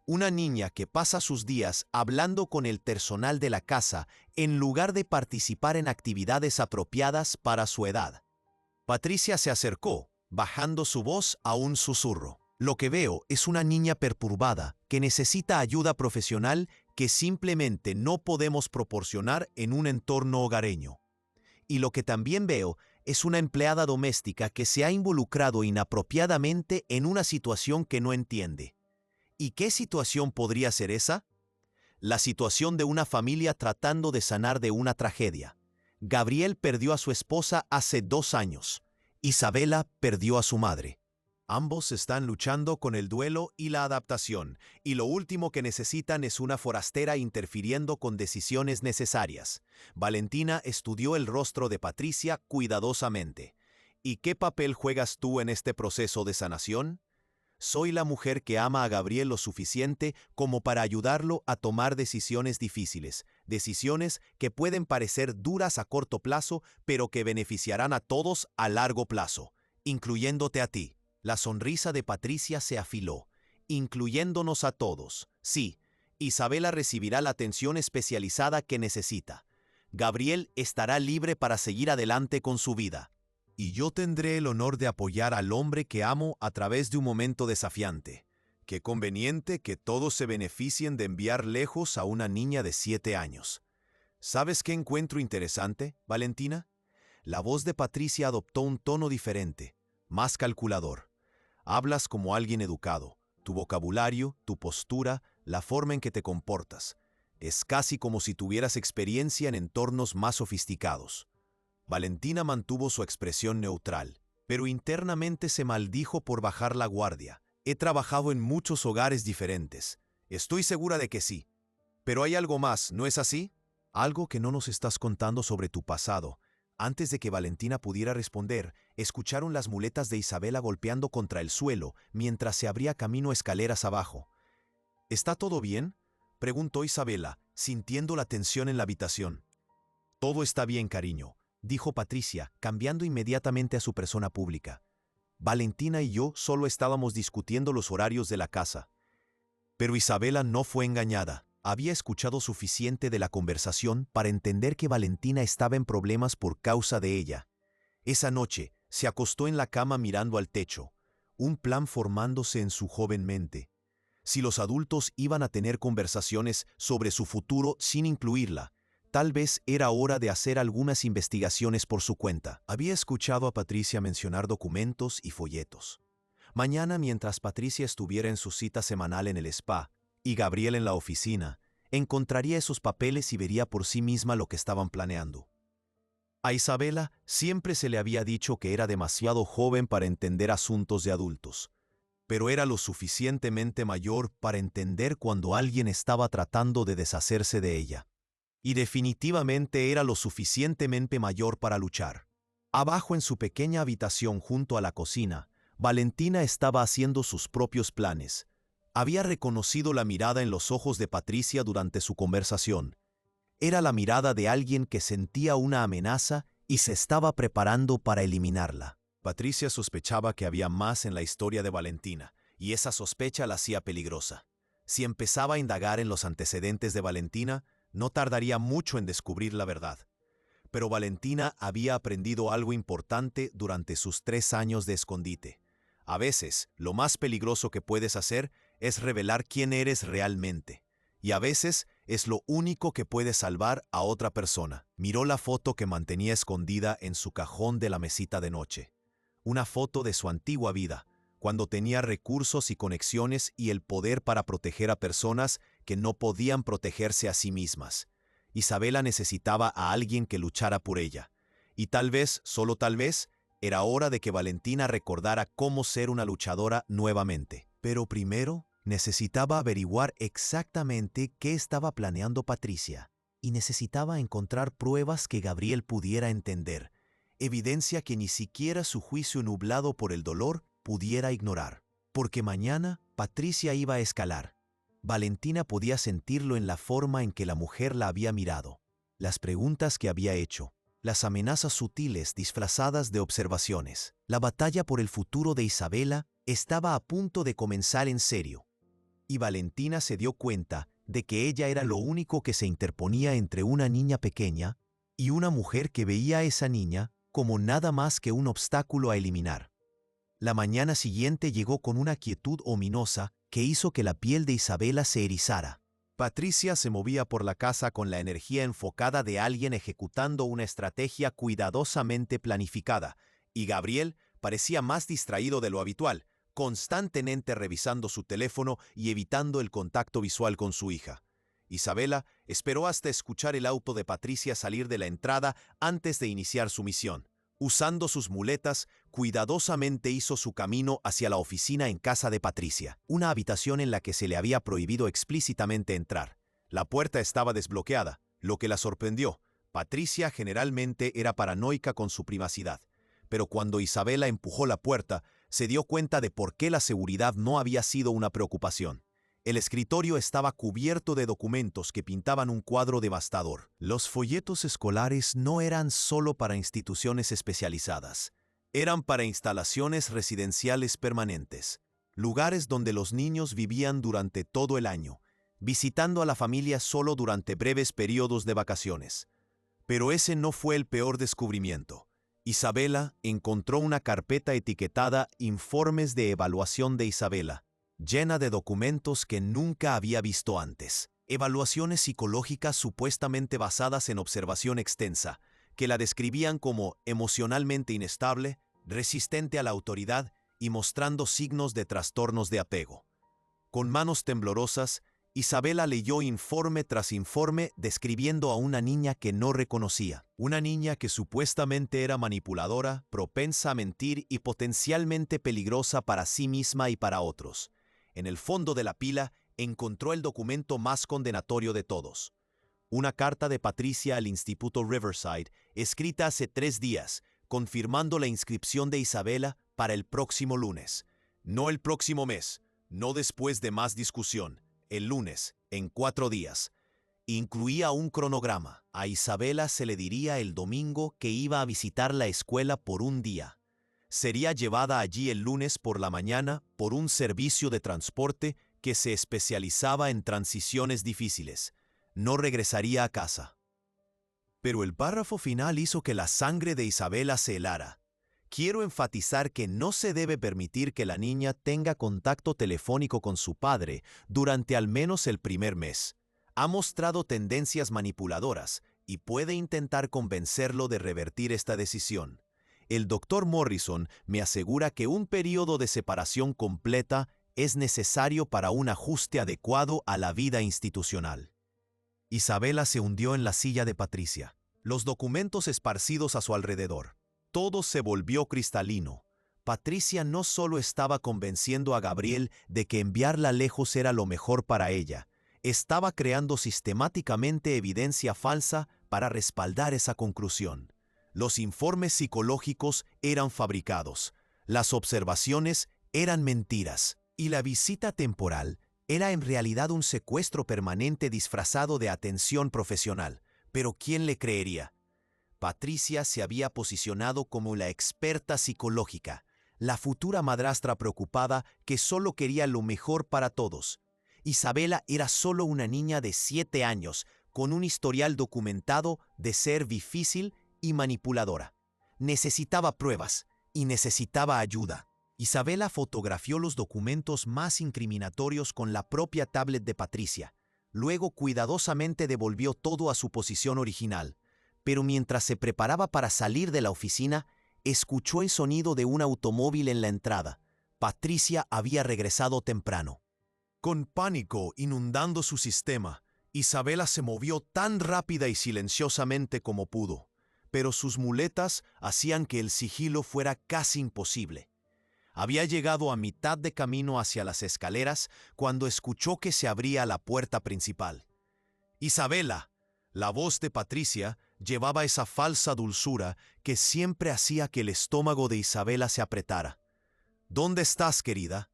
Una niña que pasa sus días hablando con el personal de la casa en lugar de participar en actividades apropiadas para su edad. Patricia se acercó, bajando su voz a un susurro. Lo que veo es una niña perturbada que necesita ayuda profesional que simplemente no podemos proporcionar en un entorno hogareño. Y lo que también veo es una empleada doméstica que se ha involucrado inapropiadamente en una situación que no entiende. ¿Y qué situación podría ser esa? La situación de una familia tratando de sanar de una tragedia. Gabriel perdió a su esposa hace 2 años. Isabela perdió a su madre. Ambos están luchando con el duelo y la adaptación, y lo último que necesitan es una forastera interfiriendo con decisiones necesarias. Valentina estudió el rostro de Patricia cuidadosamente. ¿Y qué papel juegas tú en este proceso de sanación? Soy la mujer que ama a Gabriel lo suficiente como para ayudarlo a tomar decisiones difíciles, decisiones que pueden parecer duras a corto plazo, pero que beneficiarán a todos a largo plazo, incluyéndote a ti. La sonrisa de Patricia se afiló, incluyéndonos a todos. Sí, Isabela recibirá la atención especializada que necesita. Gabriel estará libre para seguir adelante con su vida. Y yo tendré el honor de apoyar al hombre que amo a través de un momento desafiante. Qué conveniente que todos se beneficien de enviar lejos a una niña de 7 años. ¿Sabes qué encuentro interesante, Valentina? La voz de Patricia adoptó un tono diferente, más calculador. Hablas como alguien educado. Tu vocabulario, tu postura, la forma en que te comportas. Es casi como si tuvieras experiencia en entornos más sofisticados. Valentina mantuvo su expresión neutral, pero internamente se maldijo por bajar la guardia. He trabajado en muchos hogares diferentes. Estoy segura de que sí. Pero hay algo más, ¿no es así? Algo que no nos estás contando sobre tu pasado. Antes de que Valentina pudiera responder, escucharon las muletas de Isabela golpeando contra el suelo mientras se abría camino escaleras abajo. ¿Está todo bien?, preguntó Isabela, sintiendo la tensión en la habitación. Todo está bien, cariño, dijo Patricia, cambiando inmediatamente a su persona pública. Valentina y yo solo estábamos discutiendo los horarios de la casa. Pero Isabela no fue engañada. Había escuchado suficiente de la conversación para entender que Valentina estaba en problemas por causa de ella. Esa noche se acostó en la cama mirando al techo, un plan formándose en su joven mente. Si los adultos iban a tener conversaciones sobre su futuro sin incluirla, tal vez era hora de hacer algunas investigaciones por su cuenta. Había escuchado a Patricia mencionar documentos y folletos. Mañana, mientras Patricia estuviera en su cita semanal en el spa, y Gabriel en la oficina, encontraría esos papeles y vería por sí misma lo que estaban planeando. A Isabela siempre se le había dicho que era demasiado joven para entender asuntos de adultos, pero era lo suficientemente mayor para entender cuando alguien estaba tratando de deshacerse de ella. Y definitivamente era lo suficientemente mayor para luchar. Abajo en su pequeña habitación junto a la cocina, Valentina estaba haciendo sus propios planes. Había reconocido la mirada en los ojos de Patricia durante su conversación. Era la mirada de alguien que sentía una amenaza y se estaba preparando para eliminarla. Patricia sospechaba que había más en la historia de Valentina, y esa sospecha la hacía peligrosa. Si empezaba a indagar en los antecedentes de Valentina, no tardaría mucho en descubrir la verdad. Pero Valentina había aprendido algo importante durante sus 3 años de escondite. A veces, lo más peligroso que puedes hacer es revelar quién eres realmente. Y a veces es lo único que puede salvar a otra persona. Miró la foto que mantenía escondida en su cajón de la mesita de noche. Una foto de su antigua vida, cuando tenía recursos y conexiones y el poder para proteger a personas que no podían protegerse a sí mismas. Isabela necesitaba a alguien que luchara por ella. Y tal vez, solo tal vez, era hora de que Valentina recordara cómo ser una luchadora nuevamente. Pero primero, necesitaba averiguar exactamente qué estaba planeando Patricia. Y necesitaba encontrar pruebas que Gabriel pudiera entender. Evidencia que ni siquiera su juicio nublado por el dolor pudiera ignorar. Porque mañana Patricia iba a escalar. Valentina podía sentirlo en la forma en que la mujer la había mirado, las preguntas que había hecho, las amenazas sutiles disfrazadas de observaciones. La batalla por el futuro de Isabela estaba a punto de comenzar en serio. Y Valentina se dio cuenta de que ella era lo único que se interponía entre una niña pequeña y una mujer que veía a esa niña como nada más que un obstáculo a eliminar. La mañana siguiente llegó con una quietud ominosa que hizo que la piel de Isabela se erizara. Patricia se movía por la casa con la energía enfocada de alguien ejecutando una estrategia cuidadosamente planificada, y Gabriel parecía más distraído de lo habitual, constantemente revisando su teléfono y evitando el contacto visual con su hija. Isabela esperó hasta escuchar el auto de Patricia salir de la entrada antes de iniciar su misión. Usando sus muletas, cuidadosamente hizo su camino hacia la oficina en casa de Patricia, una habitación en la que se le había prohibido explícitamente entrar. La puerta estaba desbloqueada, lo que la sorprendió. Patricia generalmente era paranoica con su privacidad, pero cuando Isabela empujó la puerta, se dio cuenta de por qué la seguridad no había sido una preocupación. El escritorio estaba cubierto de documentos que pintaban un cuadro devastador. Los folletos escolares no eran solo para instituciones especializadas. Eran para instalaciones residenciales permanentes, lugares donde los niños vivían durante todo el año, visitando a la familia solo durante breves periodos de vacaciones. Pero ese no fue el peor descubrimiento. Isabela encontró una carpeta etiquetada Informes de Evaluación de Isabela, llena de documentos que nunca había visto antes. Evaluaciones psicológicas supuestamente basadas en observación extensa, que la describían como emocionalmente inestable, resistente a la autoridad y mostrando signos de trastornos de apego. Con manos temblorosas, Isabela leyó informe tras informe describiendo a una niña que no reconocía. Una niña que supuestamente era manipuladora, propensa a mentir y potencialmente peligrosa para sí misma y para otros. En el fondo de la pila encontró el documento más condenatorio de todos. Una carta de Patricia al Instituto Riverside, escrita hace 3 días, confirmando la inscripción de Isabela para el próximo lunes. No el próximo mes, no después de más discusión, el lunes, en 4 días. Incluía un cronograma. A Isabela se le diría el domingo que iba a visitar la escuela por un día. Sería llevada allí el lunes por la mañana por un servicio de transporte que se especializaba en transiciones difíciles. No regresaría a casa. Pero el párrafo final hizo que la sangre de Isabela se helara. Quiero enfatizar que no se debe permitir que la niña tenga contacto telefónico con su padre durante al menos el primer mes. Ha mostrado tendencias manipuladoras y puede intentar convencerlo de revertir esta decisión. El Dr. Morrison me asegura que un periodo de separación completa es necesario para un ajuste adecuado a la vida institucional. Isabela se hundió en la silla de Patricia, los documentos esparcidos a su alrededor. Todo se volvió cristalino. Patricia no solo estaba convenciendo a Gabriel de que enviarla lejos era lo mejor para ella, estaba creando sistemáticamente evidencia falsa para respaldar esa conclusión. Los informes psicológicos eran fabricados, las observaciones eran mentiras, y la visita temporal era en realidad un secuestro permanente disfrazado de atención profesional. Pero ¿quién le creería? Patricia se había posicionado como la experta psicológica, la futura madrastra preocupada que solo quería lo mejor para todos. Isabela era solo una niña de 7 años, con un historial documentado de ser difícil y manipuladora. Necesitaba pruebas y necesitaba ayuda. Isabela fotografió los documentos más incriminatorios con la propia tablet de Patricia. Luego cuidadosamente devolvió todo a su posición original. Pero mientras se preparaba para salir de la oficina, escuchó el sonido de un automóvil en la entrada. Patricia había regresado temprano. Con pánico inundando su sistema, Isabela se movió tan rápida y silenciosamente como pudo, pero sus muletas hacían que el sigilo fuera casi imposible. Había llegado a mitad de camino hacia las escaleras cuando escuchó que se abría la puerta principal. «Isabela», la voz de Patricia llevaba esa falsa dulzura que siempre hacía que el estómago de Isabela se apretara. «¿Dónde estás, querida?»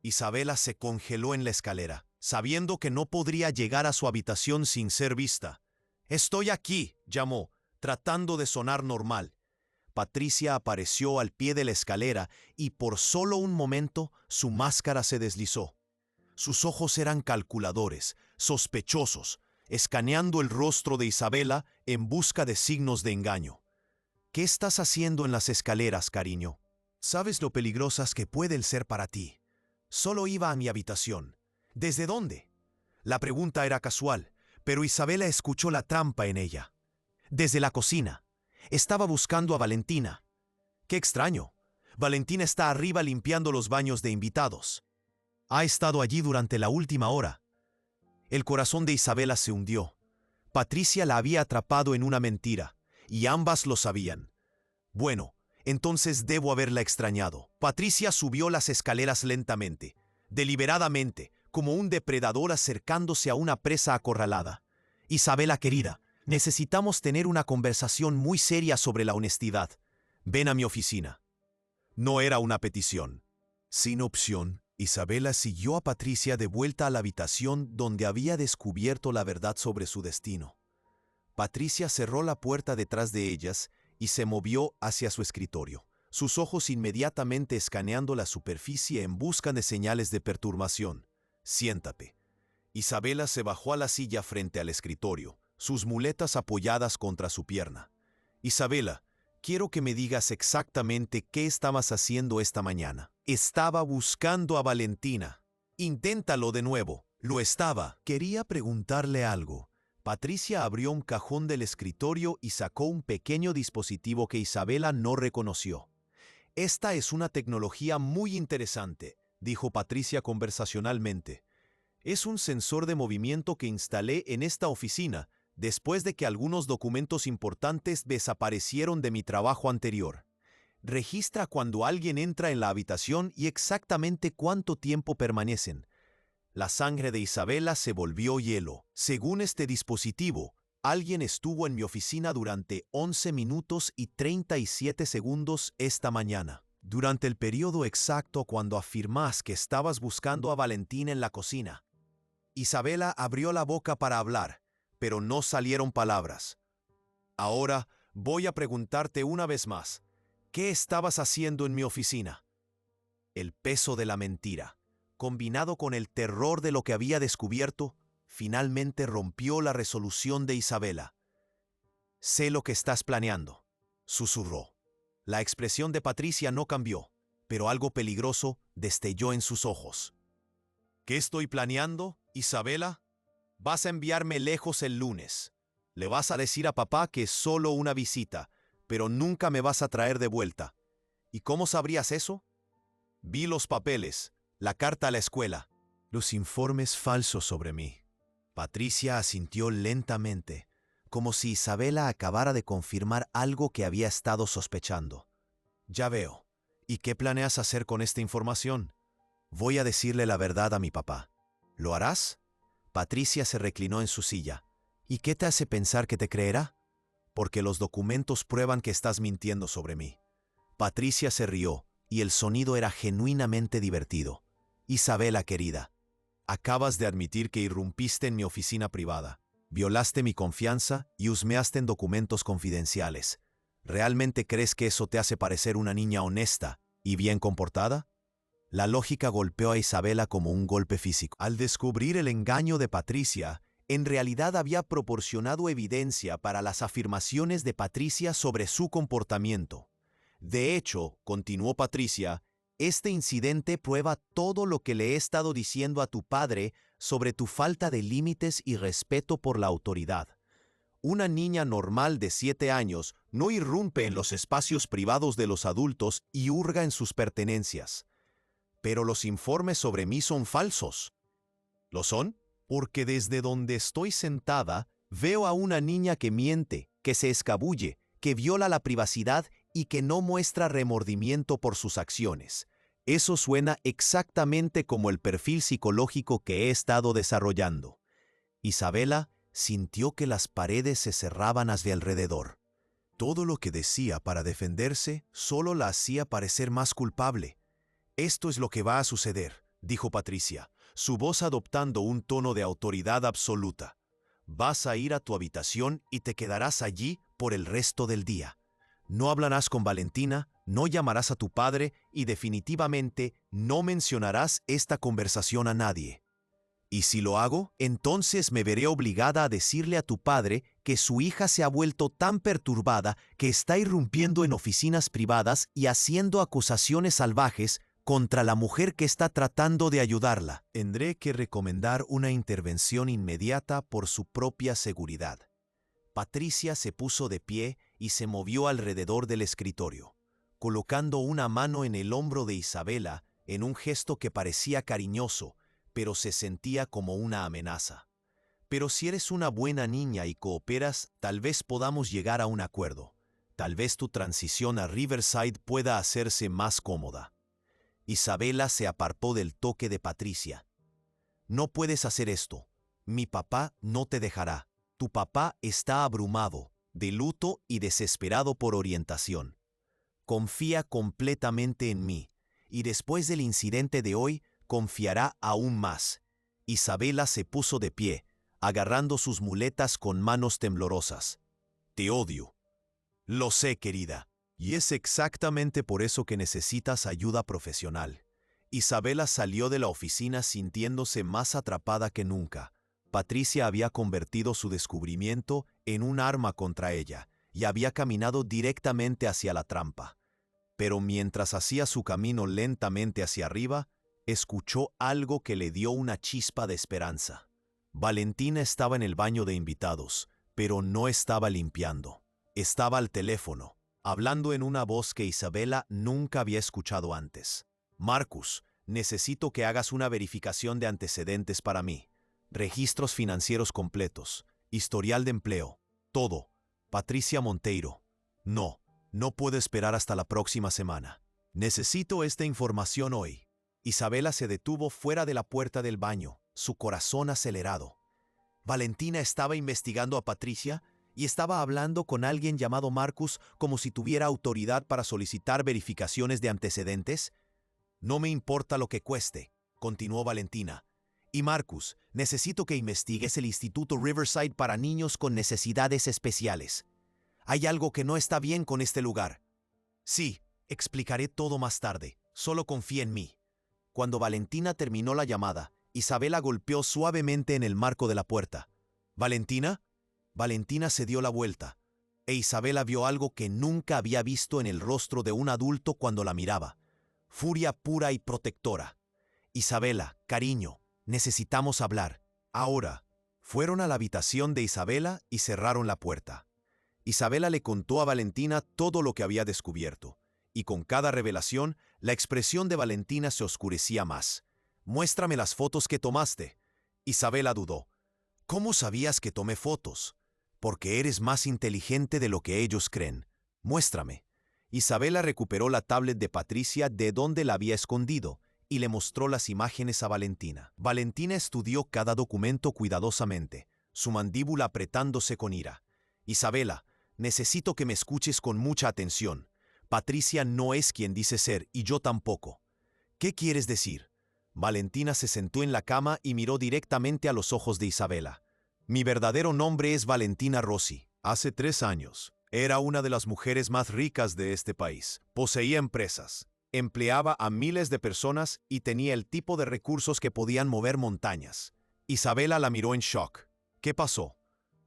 Isabela se congeló en la escalera, sabiendo que no podría llegar a su habitación sin ser vista. «Estoy aquí», llamó, tratando de sonar normal. Patricia apareció al pie de la escalera y por solo un momento su máscara se deslizó. Sus ojos eran calculadores, sospechosos, escaneando el rostro de Isabela en busca de signos de engaño. «¿Qué estás haciendo en las escaleras, cariño? Sabes lo peligrosas que pueden ser para ti. Solo iba a mi habitación». «¿Desde dónde?» La pregunta era casual, pero Isabela escuchó la trampa en ella. «Desde la cocina. Estaba buscando a Valentina». «Qué extraño. Valentina está arriba limpiando los baños de invitados. Ha estado allí durante la última hora». El corazón de Isabela se hundió. Patricia la había atrapado en una mentira, y ambas lo sabían. Bueno, entonces debo haberla extrañado. Patricia subió las escaleras lentamente, deliberadamente, como un depredador acercándose a una presa acorralada. «Isabela querida, necesitamos tener una conversación muy seria sobre la honestidad. Ven a mi oficina». No era una petición. Sin opción, Isabela siguió a Patricia de vuelta a la habitación donde había descubierto la verdad sobre su destino. Patricia cerró la puerta detrás de ellas y se movió hacia su escritorio, sus ojos inmediatamente escaneando la superficie en busca de señales de perturbación. «Siéntate». Isabela se bajó a la silla frente al escritorio, sus muletas apoyadas contra su pierna. «Isabela, quiero que me digas exactamente qué estabas haciendo esta mañana». «Estaba buscando a Valentina». «Inténtalo de nuevo». «Lo estaba». Quería preguntarle algo. Patricia abrió un cajón del escritorio y sacó un pequeño dispositivo que Isabela no reconoció. «Esta es una tecnología muy interesante», dijo Patricia conversacionalmente. «Es un sensor de movimiento que instalé en esta oficina después de que algunos documentos importantes desaparecieron de mi trabajo anterior. Registra cuando alguien entra en la habitación y exactamente cuánto tiempo permanecen». La sangre de Isabela se volvió hielo. «Según este dispositivo, alguien estuvo en mi oficina durante 11 minutos y 37 segundos esta mañana. Durante el periodo exacto cuando afirmas que estabas buscando a Valentina en la cocina». Isabela abrió la boca para hablar, pero no salieron palabras. «Ahora voy a preguntarte una vez más. ¿Qué estabas haciendo en mi oficina?» El peso de la mentira, combinado con el terror de lo que había descubierto, finalmente rompió la resolución de Isabela. «Sé lo que estás planeando», susurró. La expresión de Patricia no cambió, pero algo peligroso destelló en sus ojos. «¿Qué estoy planeando, Isabela? Vas a enviarme lejos el lunes. Le vas a decir a papá que es solo una visita, pero nunca me vas a traer de vuelta. ¿Y cómo sabrías eso? Vi los papeles, la carta a la escuela, los informes falsos sobre mí». Patricia asintió lentamente, como si Isabela acabara de confirmar algo que había estado sospechando. «Ya veo. ¿Y qué planeas hacer con esta información?» «Voy a decirle la verdad a mi papá». «¿Lo harás?» Patricia se reclinó en su silla. «¿Y qué te hace pensar que te creerá?» «Porque los documentos prueban que estás mintiendo sobre mí». Patricia se rió, y el sonido era genuinamente divertido. «Isabela querida, acabas de admitir que irrumpiste en mi oficina privada. Violaste mi confianza y husmeaste en documentos confidenciales. ¿Realmente crees que eso te hace parecer una niña honesta y bien comportada? La lógica golpeó a Isabela como un golpe físico. Al descubrir el engaño de Patricia, en realidad había proporcionado evidencia para las afirmaciones de Patricia sobre su comportamiento. De hecho, continuó Patricia, este incidente prueba todo lo que le he estado diciendo a tu padre sobre tu falta de límites y respeto por la autoridad. Una niña normal de 7 años no irrumpe en los espacios privados de los adultos y hurga en sus pertenencias. Pero los informes sobre mí son falsos. ¿Lo son? Porque desde donde estoy sentada, veo a una niña que miente, que se escabulle, que viola la privacidad y que no muestra remordimiento por sus acciones. Eso suena exactamente como el perfil psicológico que he estado desarrollando. Isabela sintió que las paredes se cerraban a su alrededor. Todo lo que decía para defenderse solo la hacía parecer más culpable. Esto es lo que va a suceder, dijo Patricia, su voz adoptando un tono de autoridad absoluta. Vas a ir a tu habitación y te quedarás allí por el resto del día. No hablarás con Valentina, no llamarás a tu padre y definitivamente no mencionarás esta conversación a nadie. Y si lo hago, entonces me veré obligada a decirle a tu padre que su hija se ha vuelto tan perturbada que está irrumpiendo en oficinas privadas y haciendo acusaciones salvajes contra la mujer que está tratando de ayudarla. Tendré que recomendar una intervención inmediata por su propia seguridad. Patricia se puso de pie y se movió alrededor del escritorio, colocando una mano en el hombro de Isabela en un gesto que parecía cariñoso, pero se sentía como una amenaza. Pero si eres una buena niña y cooperas, tal vez podamos llegar a un acuerdo. Tal vez tu transición a Riverside pueda hacerse más cómoda. Isabela se apartó del toque de Patricia. No puedes hacer esto. Mi papá no te dejará. Tu papá está abrumado, de luto y desesperado por orientación. Confía completamente en mí, y después del incidente de hoy, confiará aún más. Isabela se puso de pie, agarrando sus muletas con manos temblorosas. Te odio. Lo sé, querida. Y es exactamente por eso que necesitas ayuda profesional. Isabela salió de la oficina sintiéndose más atrapada que nunca. Patricia había convertido su descubrimiento en un arma contra ella y había caminado directamente hacia la trampa. Pero mientras hacía su camino lentamente hacia arriba, escuchó algo que le dio una chispa de esperanza. Valentina estaba en el baño de invitados, pero no estaba limpiando. Estaba al teléfono, hablando en una voz que Isabela nunca había escuchado antes. Marcus, necesito que hagas una verificación de antecedentes para mí. Registros financieros completos, historial de empleo, todo. Patricia Monteiro. No puedo esperar hasta la próxima semana. Necesito esta información hoy. Isabela se detuvo fuera de la puerta del baño, su corazón acelerado. Valentina estaba investigando a Patricia y estaba hablando con alguien llamado Marcus como si tuviera autoridad para solicitar verificaciones de antecedentes. No me importa lo que cueste, continuó Valentina. Y Marcus, necesito que investigues el Instituto Riverside para niños con necesidades especiales. Hay algo que no está bien con este lugar. Sí, explicaré todo más tarde. Solo confía en mí. Cuando Valentina terminó la llamada, Isabela golpeó suavemente en el marco de la puerta. ¿Valentina? Valentina se dio la vuelta, e Isabela vio algo que nunca había visto en el rostro de un adulto cuando la miraba. Furia pura y protectora. Isabela, cariño, necesitamos hablar. Ahora. Fueron a la habitación de Isabela y cerraron la puerta. Isabela le contó a Valentina todo lo que había descubierto, y con cada revelación, la expresión de Valentina se oscurecía más. Muéstrame las fotos que tomaste. Isabela dudó. ¿Cómo sabías que tomé fotos? Porque eres más inteligente de lo que ellos creen. Muéstrame. Isabela recuperó la tablet de Patricia de donde la había escondido y le mostró las imágenes a Valentina. Valentina estudió cada documento cuidadosamente, su mandíbula apretándose con ira. Isabela, necesito que me escuches con mucha atención. Patricia no es quien dice ser y yo tampoco. ¿Qué quieres decir? Valentina se sentó en la cama y miró directamente a los ojos de Isabela. Mi verdadero nombre es Valentina Rossi. Hace 3 años, era una de las mujeres más ricas de este país. Poseía empresas, empleaba a miles de personas y tenía el tipo de recursos que podían mover montañas. Isabela la miró en shock. ¿Qué pasó?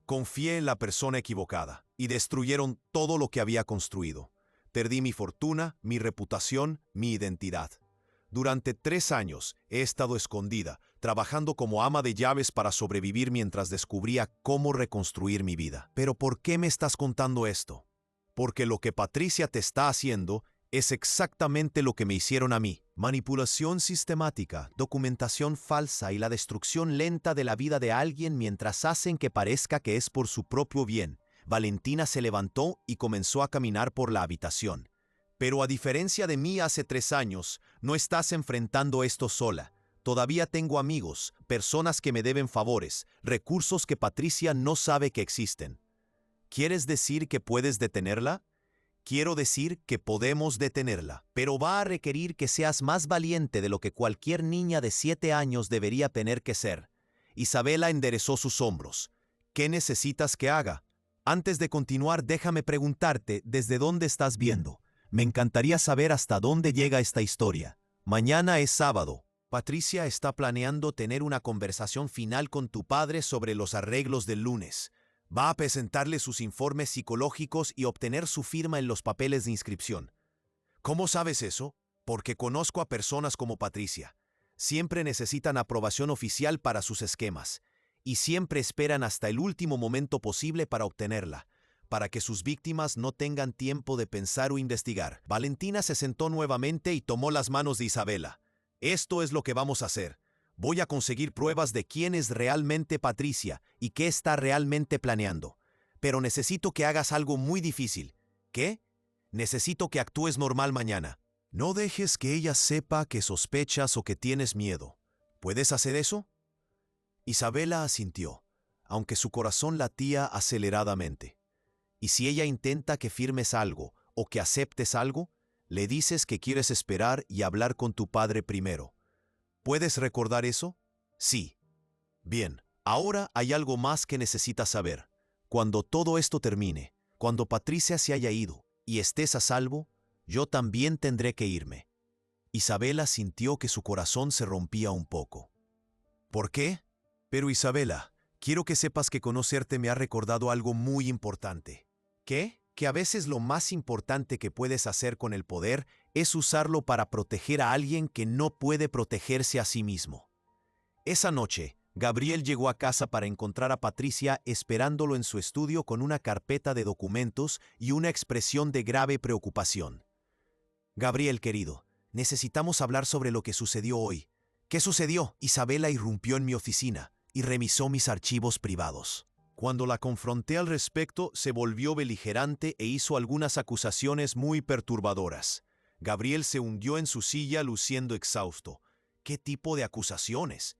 Confié en la persona equivocada y destruyeron todo lo que había construido. Perdí mi fortuna, mi reputación, mi identidad. Durante 3 años he estado escondida, trabajando como ama de llaves para sobrevivir mientras descubría cómo reconstruir mi vida. ¿Pero por qué me estás contando esto? Porque lo que Patricia te está haciendo es exactamente lo que me hicieron a mí. Manipulación sistemática, documentación falsa y la destrucción lenta de la vida de alguien mientras hacen que parezca que es por su propio bien. Valentina se levantó y comenzó a caminar por la habitación. Pero a diferencia de mí hace 3 años, no estás enfrentando esto sola. Todavía tengo amigos, personas que me deben favores, recursos que Patricia no sabe que existen. ¿Quieres decir que puedes detenerla? Quiero decir que podemos detenerla, pero va a requerir que seas más valiente de lo que cualquier niña de 7 años debería tener que ser. Isabela enderezó sus hombros. ¿Qué necesitas que haga? Antes de continuar, déjame preguntarte, ¿desde dónde estás viendo? Me encantaría saber hasta dónde llega esta historia. Mañana es sábado. Patricia está planeando tener una conversación final con tu padre sobre los arreglos del lunes. Va a presentarle sus informes psicológicos y obtener su firma en los papeles de inscripción. ¿Cómo sabes eso? Porque conozco a personas como Patricia. Siempre necesitan aprobación oficial para sus esquemas y siempre esperan hasta el último momento posible para obtenerla, para que sus víctimas no tengan tiempo de pensar o investigar. Valentina se sentó nuevamente y tomó las manos de Isabela. Esto es lo que vamos a hacer. Voy a conseguir pruebas de quién es realmente Patricia y qué está realmente planeando. Pero necesito que hagas algo muy difícil. ¿Qué? Necesito que actúes normal mañana. No dejes que ella sepa que sospechas o que tienes miedo. ¿Puedes hacer eso? Isabela asintió, aunque su corazón latía aceleradamente. Y si ella intenta que firmes algo o que aceptes algo, le dices que quieres esperar y hablar con tu padre primero. ¿Puedes recordar eso? Sí. Bien, ahora hay algo más que necesitas saber. Cuando todo esto termine, cuando Patricia se haya ido y estés a salvo, yo también tendré que irme. Isabela sintió que su corazón se rompía un poco. ¿Por qué? Pero Isabela, quiero que sepas que conocerte me ha recordado algo muy importante. ¿Qué? Que a veces lo más importante que puedes hacer con el poder es usarlo para proteger a alguien que no puede protegerse a sí mismo. Esa noche, Gabriel llegó a casa para encontrar a Patricia esperándolo en su estudio con una carpeta de documentos y una expresión de grave preocupación. Gabriel, querido, necesitamos hablar sobre lo que sucedió hoy. ¿Qué sucedió? Isabela irrumpió en mi oficina y revisó mis archivos privados. Cuando la confronté al respecto, se volvió beligerante e hizo algunas acusaciones muy perturbadoras. Gabriel se hundió en su silla luciendo exhausto. ¿Qué tipo de acusaciones?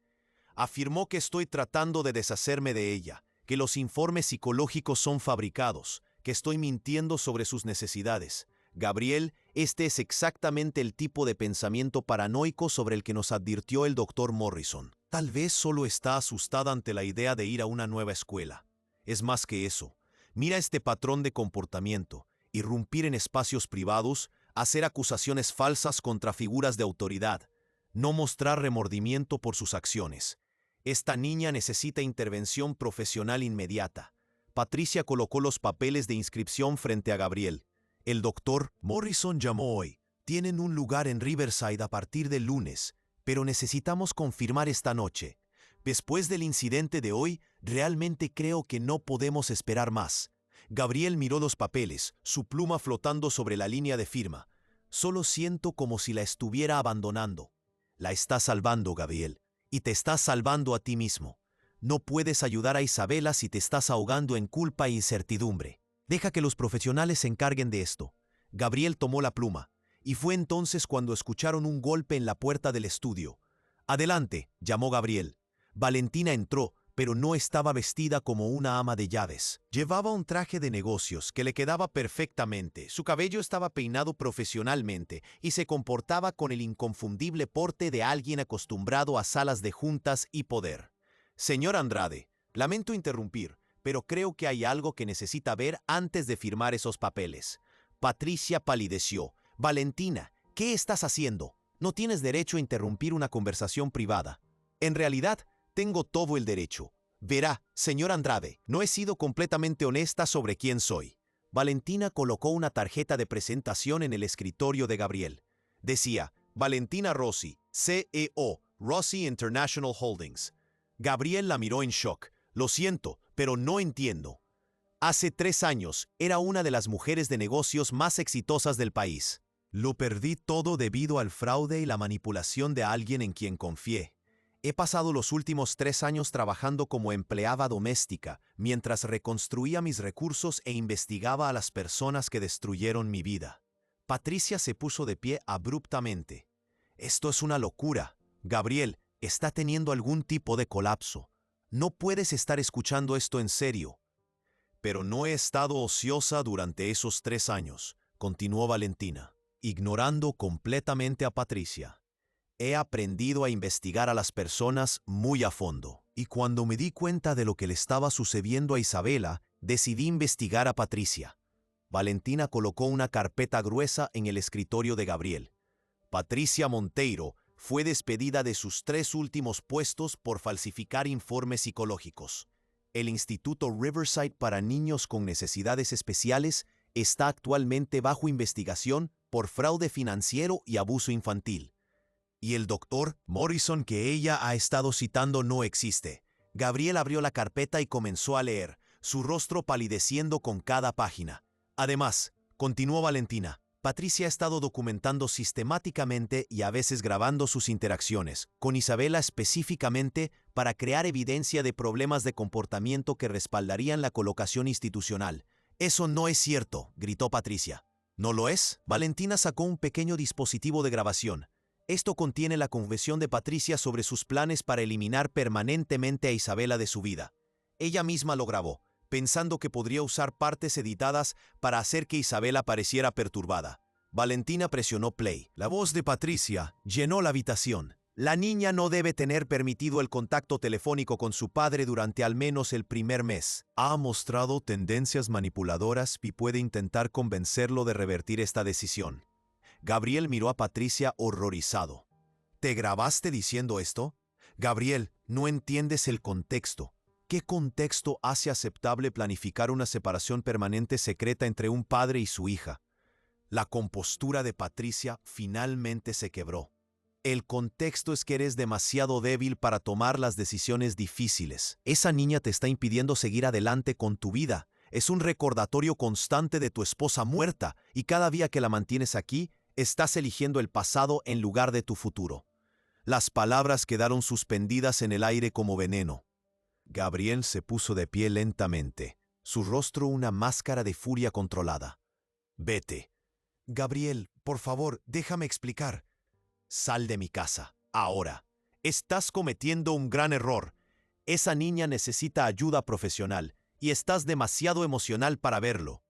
Afirmó que estoy tratando de deshacerme de ella, que los informes psicológicos son fabricados, que estoy mintiendo sobre sus necesidades. Gabriel, este es exactamente el tipo de pensamiento paranoico sobre el que nos advirtió el doctor Morrison. Tal vez solo está asustada ante la idea de ir a una nueva escuela. Es más que eso. Mira este patrón de comportamiento: irrumpir en espacios privados, hacer acusaciones falsas contra figuras de autoridad, no mostrar remordimiento por sus acciones. Esta niña necesita intervención profesional inmediata. Patricia colocó los papeles de inscripción frente a Gabriel. El doctor Morrison llamó hoy. Tienen un lugar en Riverside a partir del lunes, pero necesitamos confirmar esta noche. Después del incidente de hoy, realmente creo que no podemos esperar más. Gabriel miró los papeles, su pluma flotando sobre la línea de firma. Solo siento como si la estuviera abandonando. La estás salvando, Gabriel, y te estás salvando a ti mismo. No puedes ayudar a Isabela si te estás ahogando en culpa e incertidumbre. Deja que los profesionales se encarguen de esto. Gabriel tomó la pluma, y fue entonces cuando escucharon un golpe en la puerta del estudio. «Adelante», llamó Gabriel. Valentina entró, pero no estaba vestida como una ama de llaves. Llevaba un traje de negocios que le quedaba perfectamente, su cabello estaba peinado profesionalmente y se comportaba con el inconfundible porte de alguien acostumbrado a salas de juntas y poder. «Señor Andrade», Lamento interrumpir, pero creo que hay algo que necesita ver antes de firmar esos papeles. Patricia palideció. Valentina, ¿qué estás haciendo? No tienes derecho a interrumpir una conversación privada. En realidad, tengo todo el derecho. Verá, señor Andrade, no he sido completamente honesta sobre quién soy. Valentina colocó una tarjeta de presentación en el escritorio de Gabriel. Decía, Valentina Rossi, CEO, Rossi International Holdings. Gabriel la miró en shock. Lo siento, pero no entiendo. Hace 3 años, era una de las mujeres de negocios más exitosas del país. Lo perdí todo debido al fraude y la manipulación de alguien en quien confié. He pasado los últimos 3 años trabajando como empleada doméstica, mientras reconstruía mis recursos e investigaba a las personas que destruyeron mi vida. Patricia se puso de pie abruptamente. Esto es una locura. Gabriel, está teniendo algún tipo de colapso. No puedes estar escuchando esto en serio. Pero no he estado ociosa durante esos 3 años, continuó Valentina, ignorando completamente a Patricia. He aprendido a investigar a las personas muy a fondo, y cuando me di cuenta de lo que le estaba sucediendo a Isabela, decidí investigar a Patricia. Valentina colocó una carpeta gruesa en el escritorio de Gabriel. Patricia Monteiro fue despedida de sus 3 últimos puestos por falsificar informes psicológicos. El Instituto Riverside para Niños con Necesidades Especiales está actualmente bajo investigación por fraude financiero y abuso infantil. Y el doctor Morrison que ella ha estado citando no existe. Gabriel abrió la carpeta y comenzó a leer, su rostro palideciendo con cada página. Además, continuó Valentina, Patricia ha estado documentando sistemáticamente y a veces grabando sus interacciones, con Isabela específicamente para crear evidencia de problemas de comportamiento que respaldarían la colocación institucional. Eso no es cierto, gritó Patricia. ¿No lo es? Valentina sacó un pequeño dispositivo de grabación. Esto contiene la confesión de Patricia sobre sus planes para eliminar permanentemente a Isabela de su vida. Ella misma lo grabó, pensando que podría usar partes editadas para hacer que Isabela pareciera perturbada. Valentina presionó play. La voz de Patricia llenó la habitación. La niña no debe tener permitido el contacto telefónico con su padre durante al menos el primer mes. Ha mostrado tendencias manipuladoras y puede intentar convencerlo de revertir esta decisión. Gabriel miró a Patricia horrorizado. ¿Te grabaste diciendo esto? Gabriel, no entiendes el contexto. ¿Qué contexto hace aceptable planificar una separación permanente secreta entre un padre y su hija? La compostura de Patricia finalmente se quebró. El contexto es que eres demasiado débil para tomar las decisiones difíciles. Esa niña te está impidiendo seguir adelante con tu vida. Es un recordatorio constante de tu esposa muerta y cada día que la mantienes aquí, estás eligiendo el pasado en lugar de tu futuro. Las palabras quedaron suspendidas en el aire como veneno. Gabriel se puso de pie lentamente, su rostro una máscara de furia controlada. Vete. Gabriel, por favor, déjame explicar. Sal de mi casa, ahora. Estás cometiendo un gran error. Esa niña necesita ayuda profesional y estás demasiado emocional para verlo.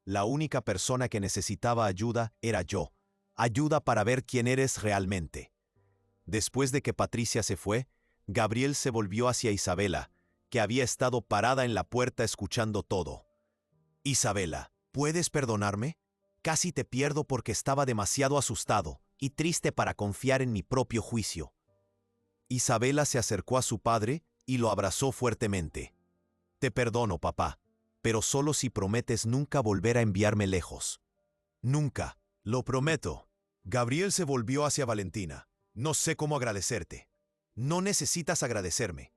La única persona que necesitaba ayuda era yo. Ayuda para ver quién eres realmente. Después de que Patricia se fue, Gabriel se volvió hacia Isabela, que había estado parada en la puerta escuchando todo. Isabela, ¿puedes perdonarme? Casi te pierdo porque estaba demasiado asustado y triste para confiar en mi propio juicio. Isabela se acercó a su padre y lo abrazó fuertemente. Te perdono, papá, pero solo si prometes nunca volver a enviarme lejos. Nunca. Lo prometo. Gabriel se volvió hacia Valentina. No sé cómo agradecerte. No necesitas agradecerme,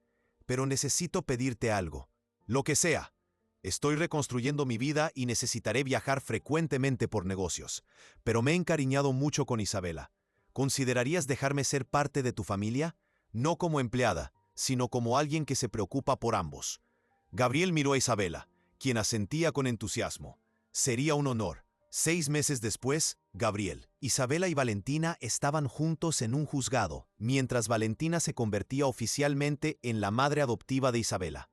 pero necesito pedirte algo. Lo que sea. Estoy reconstruyendo mi vida y necesitaré viajar frecuentemente por negocios, pero me he encariñado mucho con Isabela. ¿Considerarías dejarme ser parte de tu familia? No como empleada, sino como alguien que se preocupa por ambos. Gabriel miró a Isabela, quien asentía con entusiasmo. Sería un honor. 6 meses después, Gabriel, Isabela y Valentina estaban juntos en un juzgado, mientras Valentina se convertía oficialmente en la madre adoptiva de Isabela.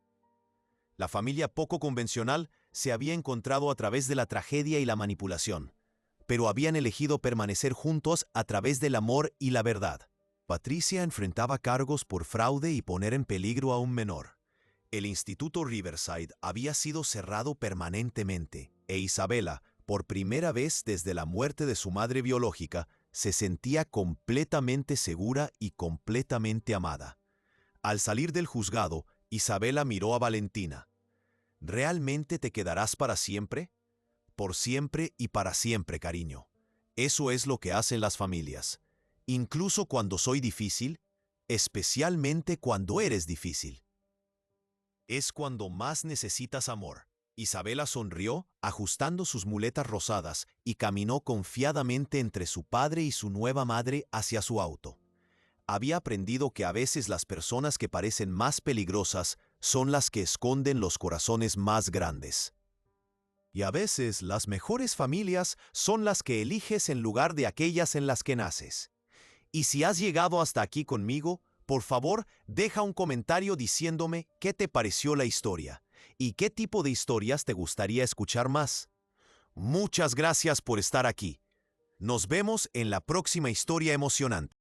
La familia poco convencional se había encontrado a través de la tragedia y la manipulación, pero habían elegido permanecer juntos a través del amor y la verdad. Patricia enfrentaba cargos por fraude y poner en peligro a un menor. El Instituto Riverside había sido cerrado permanentemente, e Isabela, por primera vez desde la muerte de su madre biológica, se sentía completamente segura y completamente amada. Al salir del juzgado, Isabela miró a Valentina. ¿Realmente te quedarás para siempre? Por siempre y para siempre, cariño. Eso es lo que hacen las familias. Incluso cuando soy difícil, especialmente cuando eres difícil. Es cuando más necesitas amor. Isabela sonrió, ajustando sus muletas rosadas, y caminó confiadamente entre su padre y su nueva madre hacia su auto. Había aprendido que a veces las personas que parecen más peligrosas son las que esconden los corazones más grandes. Y a veces las mejores familias son las que eliges en lugar de aquellas en las que naces. Y si has llegado hasta aquí conmigo, por favor, deja un comentario diciéndome qué te pareció la historia y qué tipo de historias te gustaría escuchar más. Muchas gracias por estar aquí. Nos vemos en la próxima historia emocionante.